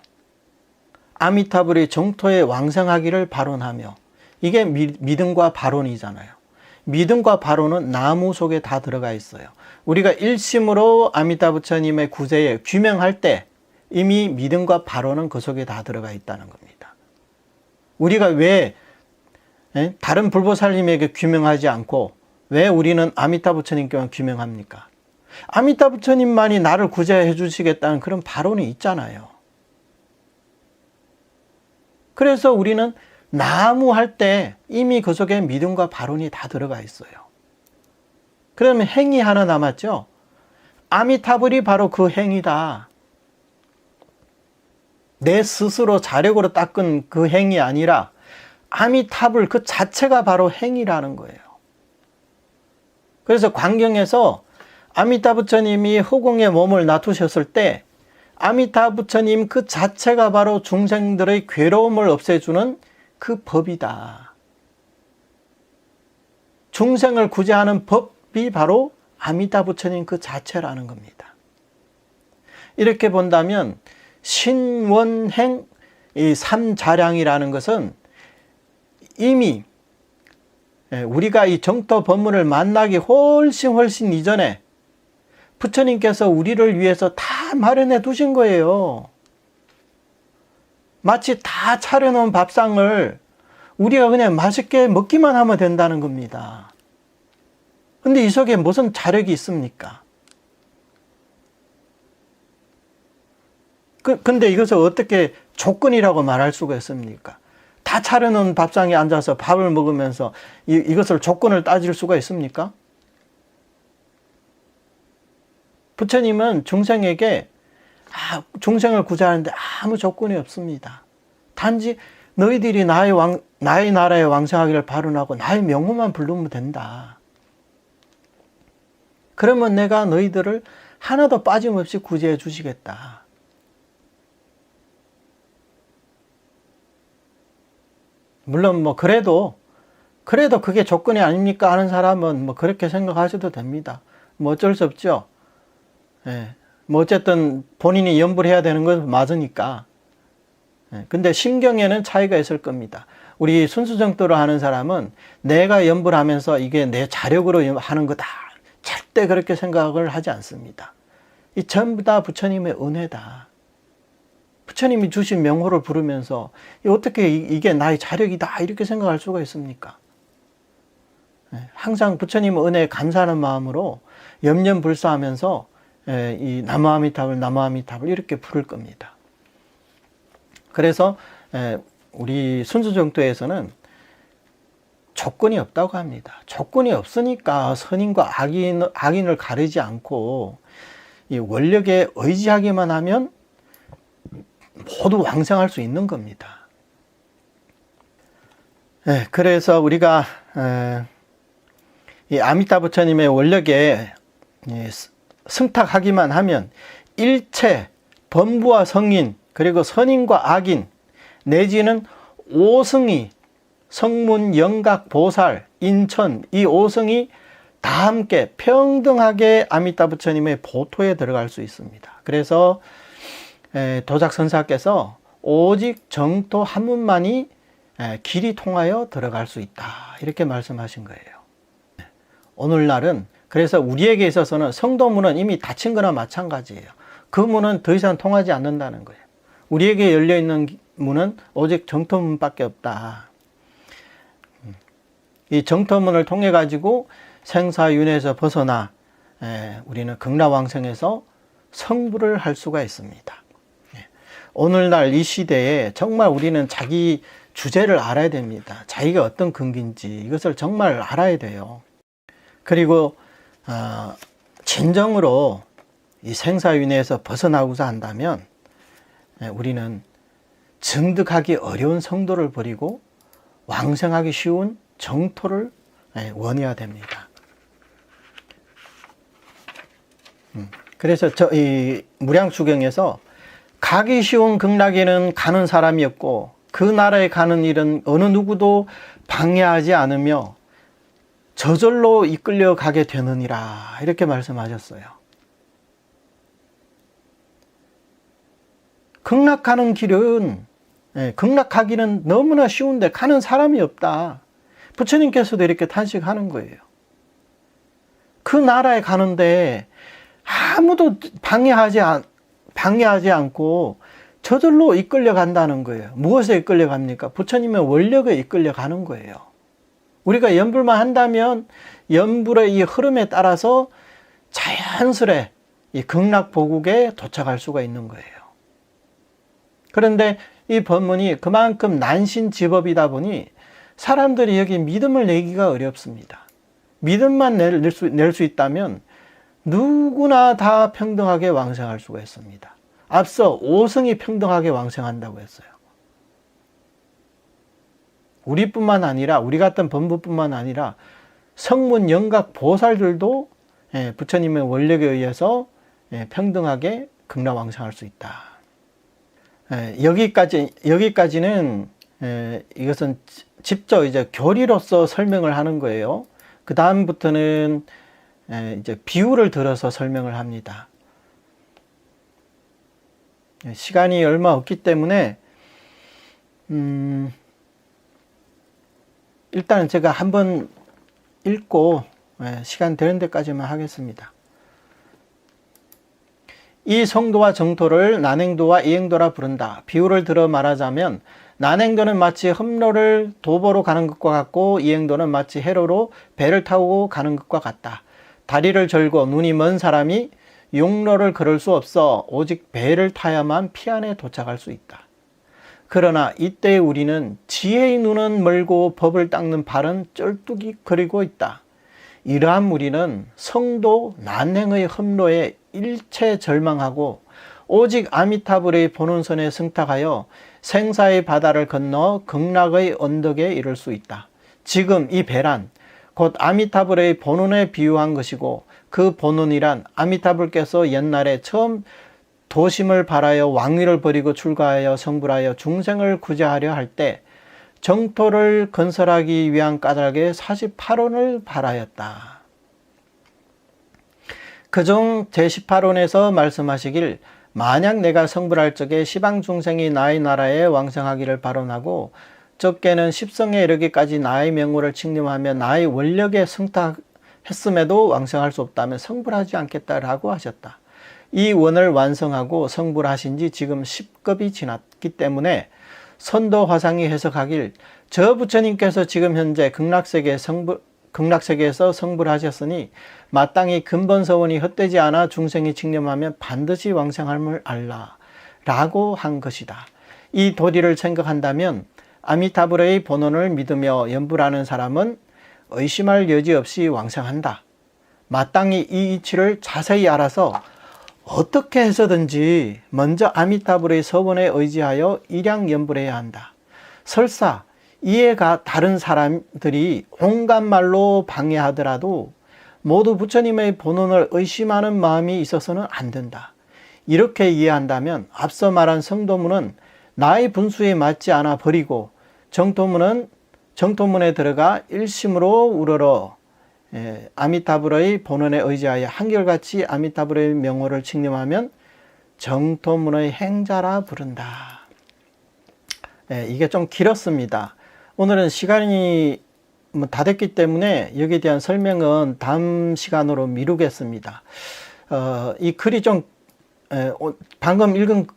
아미타불의 정토에 왕생하기를 발언하며, 이게 믿음과 발언이잖아요. 믿음과 발언은 나무 속에 다 들어가 있어요. 우리가 일심으로 아미타 부처님의 구제에 귀명할 때 이미 믿음과 발언은 그 속에 다 들어가 있다는 겁니다. 우리가 왜 다른 불보살님에게 귀명하지 않고 왜 우리는 아미타 부처님께만 귀명합니까? 아미타 부처님만이 나를 구제해 주시겠다는 그런 발언이 있잖아요. 그래서 우리는 나무 할 때 이미 그 속에 믿음과 발언이 다 들어가 있어요. 그러면 행이 하나 남았죠? 아미타불이 바로 그 행이다. 내 스스로 자력으로 닦은 그 행이 아니라 아미타불 그 자체가 바로 행이라는 거예요. 그래서 광경에서 아미타 부처님이 허공에 몸을 놔두셨을 때 아미타 부처님 그 자체가 바로 중생들의 괴로움을 없애주는 그 법이다. 중생을 구제하는 법이 바로 아미타 부처님 그 자체라는 겁니다. 이렇게 본다면 신원행 이 삼자량이라는 것은 이미 우리가 이 정토 법문을 만나기 훨씬 이전에 부처님께서 우리를 위해서 다 마련해 두신 거예요. 마치 다 차려놓은 밥상을 우리가 그냥 맛있게 먹기만 하면 된다는 겁니다. 근데 이 속에 무슨 자력이 있습니까? 근데 이것을 어떻게 조건이라고 말할 수가 있습니까? 다 차려놓은 밥상에 앉아서 밥을 먹으면서 이것을 조건을 따질 수가 있습니까? 부처님은 중생에게 중생을 구제하는데 아무 조건이 없습니다. 단지 너희들이 나의 나라에 왕성하기를 바라고 나의 명호만 부르면 된다. 그러면 내가 너희들을 하나도 빠짐없이 구제해 주시겠다. 물론 뭐 그래도 그게 조건이 아닙니까 하는 사람은 뭐 그렇게 생각하셔도 됩니다. 뭐 어쩔 수 없죠. 예. 뭐 어쨌든 본인이 염불 해야 되는 건 맞으니까. 예. 근데 심경에는 차이가 있을 겁니다. 우리 순수정토를 하는 사람은 내가 염불하면서 이게 내 자력으로 하는 거다. 절대 그렇게 생각을 하지 않습니다. 이 전부 다 부처님의 은혜다. 부처님이 주신 명호를 부르면서 어떻게 이게 나의 자력이다 이렇게 생각할 수가 있습니까? 항상 부처님의 은혜에 감사하는 마음으로 염려불사하면서 이 나무아미타불 이렇게 부를 겁니다. 그래서 우리 순수정토에서는 조건이 없다고 합니다. 조건이 없으니까 선인과 악인을 가리지 않고 이 원력에 의지하기만 하면 모두 왕성할 수 있는 겁니다. 그래서 우리가 이 아미타 부처님의 원력에 승탁하기만 하면 일체 범부와 성인 그리고 선인과 악인 내지는 오승이 성문, 영각, 보살, 인천 이 오승이 다 함께 평등하게 아미타 부처님의 보토에 들어갈 수 있습니다. 그래서 도작선사께서 오직 정토 한 문만이 길이 통하여 들어갈 수 있다 이렇게 말씀하신 거예요. 오늘날은 그래서 우리에게 있어서는 성도문은 이미 닫힌 거나 마찬가지예요. 그 문은 더 이상 통하지 않는다는 거예요. 우리에게 열려있는 문은 오직 정토문밖에 없다. 이 정토문을 통해 가지고 생사윤회에서 벗어나 우리는 극락왕성에서 성불을 할 수가 있습니다. 오늘날 이 시대에 정말 우리는 자기 주제를 알아야 됩니다. 자기가 어떤 근기인지 이것을 정말 알아야 돼요. 그리고 진정으로 이 생사윤회에서 벗어나고자 한다면 우리는 증득하기 어려운 성도를 버리고 왕성하기 쉬운 정토를 원해야 됩니다. 그래서 이 무량수경에서 가기 쉬운 극락에는 가는 사람이 없고 그 나라에 가는 일은 어느 누구도 방해하지 않으며 저절로 이끌려 가게 되느니라 이렇게 말씀하셨어요. 극락가는 길은 극락가기는 너무나 쉬운데 가는 사람이 없다. 부처님께서도 이렇게 탄식하는 거예요. 그 나라에 가는데 아무도 방해하지 않고 저절로 이끌려 간다는 거예요. 무엇에 이끌려 갑니까? 부처님의 원력에 이끌려 가는 거예요. 우리가 염불만 한다면 염불의 이 흐름에 따라서 자연스레 이 극락보국에 도착할 수가 있는 거예요. 그런데 이 법문이 그만큼 난신지법이다 보니 사람들이 여기 믿음을 내기가 어렵습니다. 믿음만 낼 수 있다면 누구나 다 평등하게 왕성할 수가 있습니다. 앞서 오승이 평등하게 왕성한다고 했어요. 우리뿐만 아니라 우리 같은 범부뿐만 아니라 성문, 영각, 보살들도 부처님의 원력에 의해서 평등하게 극락왕성할 수 있다. 여기까지는 이것은 직접 이제 교리로서 설명을 하는 거예요. 그 다음부터는 이제 비유를 들어서 설명을 합니다. 시간이 얼마 없기 때문에 일단은 제가 한번 읽고 시간 되는 데까지만 하겠습니다. 이 성도와 정토를 난행도와 이행도라 부른다. 비유를 들어 말하자면 난행도는 마치 험로를 도보로 가는 것과 같고 이행도는 마치 해로로 배를 타고 가는 것과 같다. 다리를 절고 눈이 먼 사람이 용로를 걸을 수 없어 오직 배를 타야만 피안에 도착할 수 있다. 그러나 이때 우리는 지혜의 눈은 멀고 법을 닦는 발은 쩔뚝이 거리고 있다. 이러한 우리는 성도 난행의 험로에 일체 절망하고 오직 아미타불의 본원선에 승탁하여 생사의 바다를 건너 극락의 언덕에 이를 수 있다. 지금 이 배란 곧 아미타불의 본원에 비유한 것이고, 그 본원이란 아미타불께서 옛날에 처음 도심을 발하여 왕위를 버리고 출가하여 성불하여 중생을 구제하려 할 때 정토를 건설하기 위한 까닭에 48원을 발하였다. 그중 제18원에서 말씀하시길, 만약 내가 성불할 적에 시방 중생이 나의 나라에 왕성하기를 발언하고 적게는 십성에 이르기까지 나의 명호를 칭림하며 나의 원력에 승탁했음에도 왕성할 수 없다면 성불하지 않겠다라고 하셨다. 이 원을 완성하고 성불하신 지 지금 10급이 지났기 때문에 선도 화상이 해석하길, 저 부처님께서 지금 현재 극락세계에서 성불하셨으니 마땅히 근본서원이 헛되지 않아 중생이 칭념하면 반드시 왕성함을 알라 라고 한 것이다. 이 도리를 생각한다면 아미타불의 본원을 믿으며 연불하는 사람은 의심할 여지 없이 왕성한다. 마땅히 이 이치를 자세히 알아서 어떻게 해서든지 먼저 아미타불의 서원에 의지하여 일양연불해야 한다. 설사 이해가 다른 사람들이 온갖 말로 방해하더라도 모두 부처님의 본원을 의심하는 마음이 있어서는 안 된다. 이렇게 이해한다면 앞서 말한 성도문은 나의 분수에 맞지 않아 버리고 정토문에 들어가 일심으로 우러러 아미타불의 본원에 의지하여 한결같이 아미타불의 명호를 칭념하면 정토문의 행자라 부른다. 이게 좀 길었습니다. 오늘은 시간이 다 됐기 때문에 여기에 대한 설명은 다음 시간으로 미루겠습니다. 이 글이 좀 방금 읽은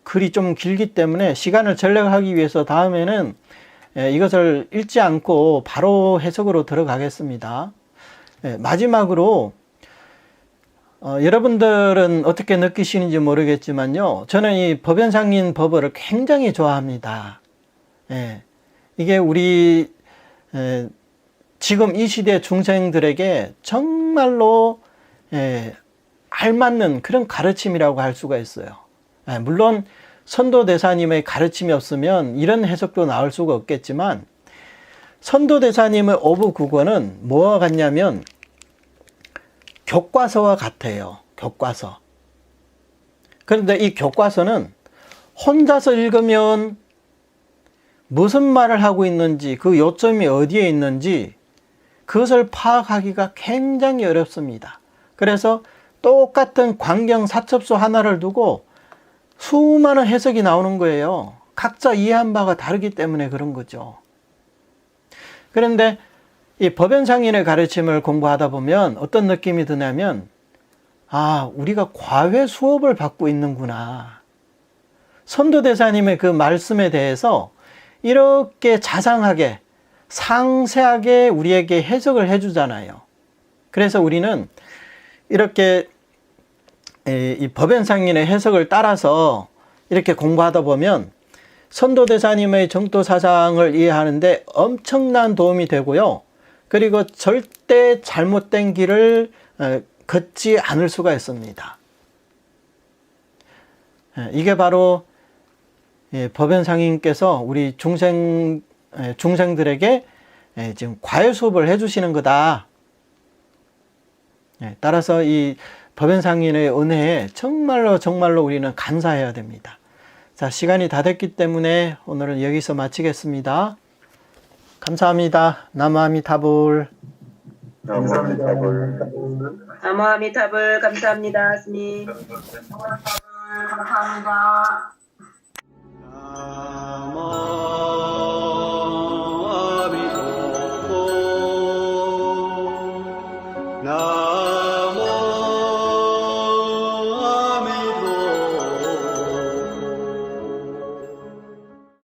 글이 좀 길기 때문에 시간을 절약하기 위해서 다음에는 이것을 읽지 않고 바로 해석으로 들어가겠습니다. 마지막으로 여러분들은 어떻게 느끼시는지 모르겠지만요, 저는 이 법연상인 법어를 굉장히 좋아합니다. 이게 우리 지금 이 시대 중생들에게 정말로 알맞는 그런 가르침이라고 할 수가 있어요. 물론 선도대사님의 가르침이 없으면 이런 해석도 나올 수가 없겠지만, 선도대사님의 오부국어는 뭐와 같냐면 교과서와 같아요. 교과서. 그런데 이 교과서는 혼자서 읽으면 무슨 말을 하고 있는지, 그 요점이 어디에 있는지 그것을 파악하기가 굉장히 어렵습니다. 그래서 똑같은 광경 사첩수 하나를 두고 수많은 해석이 나오는 거예요. 각자 이해한 바가 다르기 때문에 그런 거죠. 그런데 이 법연상인의 가르침을 공부하다 보면 어떤 느낌이 드냐면, 우리가 과외 수업을 받고 있는구나. 선도대사님의 그 말씀에 대해서 이렇게 자상하게 상세하게 우리에게 해석을 해주잖아요. 그래서 우리는 이렇게 이 법연상인의 해석을 따라서 이렇게 공부하다 보면 선도대사님의 정토사상을 이해하는데 엄청난 도움이 되고요. 그리고 절대 잘못된 길을 걷지 않을 수가 있습니다. 이게 바로 법연상인께서 우리 중생들에게 지금 과외 수업을 해주시는 거다. 따라서 이 법연상인의 은혜에 정말로 우리는 감사해야 됩니다. 자, 시간이 다 됐기 때문에 오늘은 여기서 마치겠습니다. 감사합니다. 나무아미타불. 나무아미타불. 감사합니다, 스님. 감사합니다.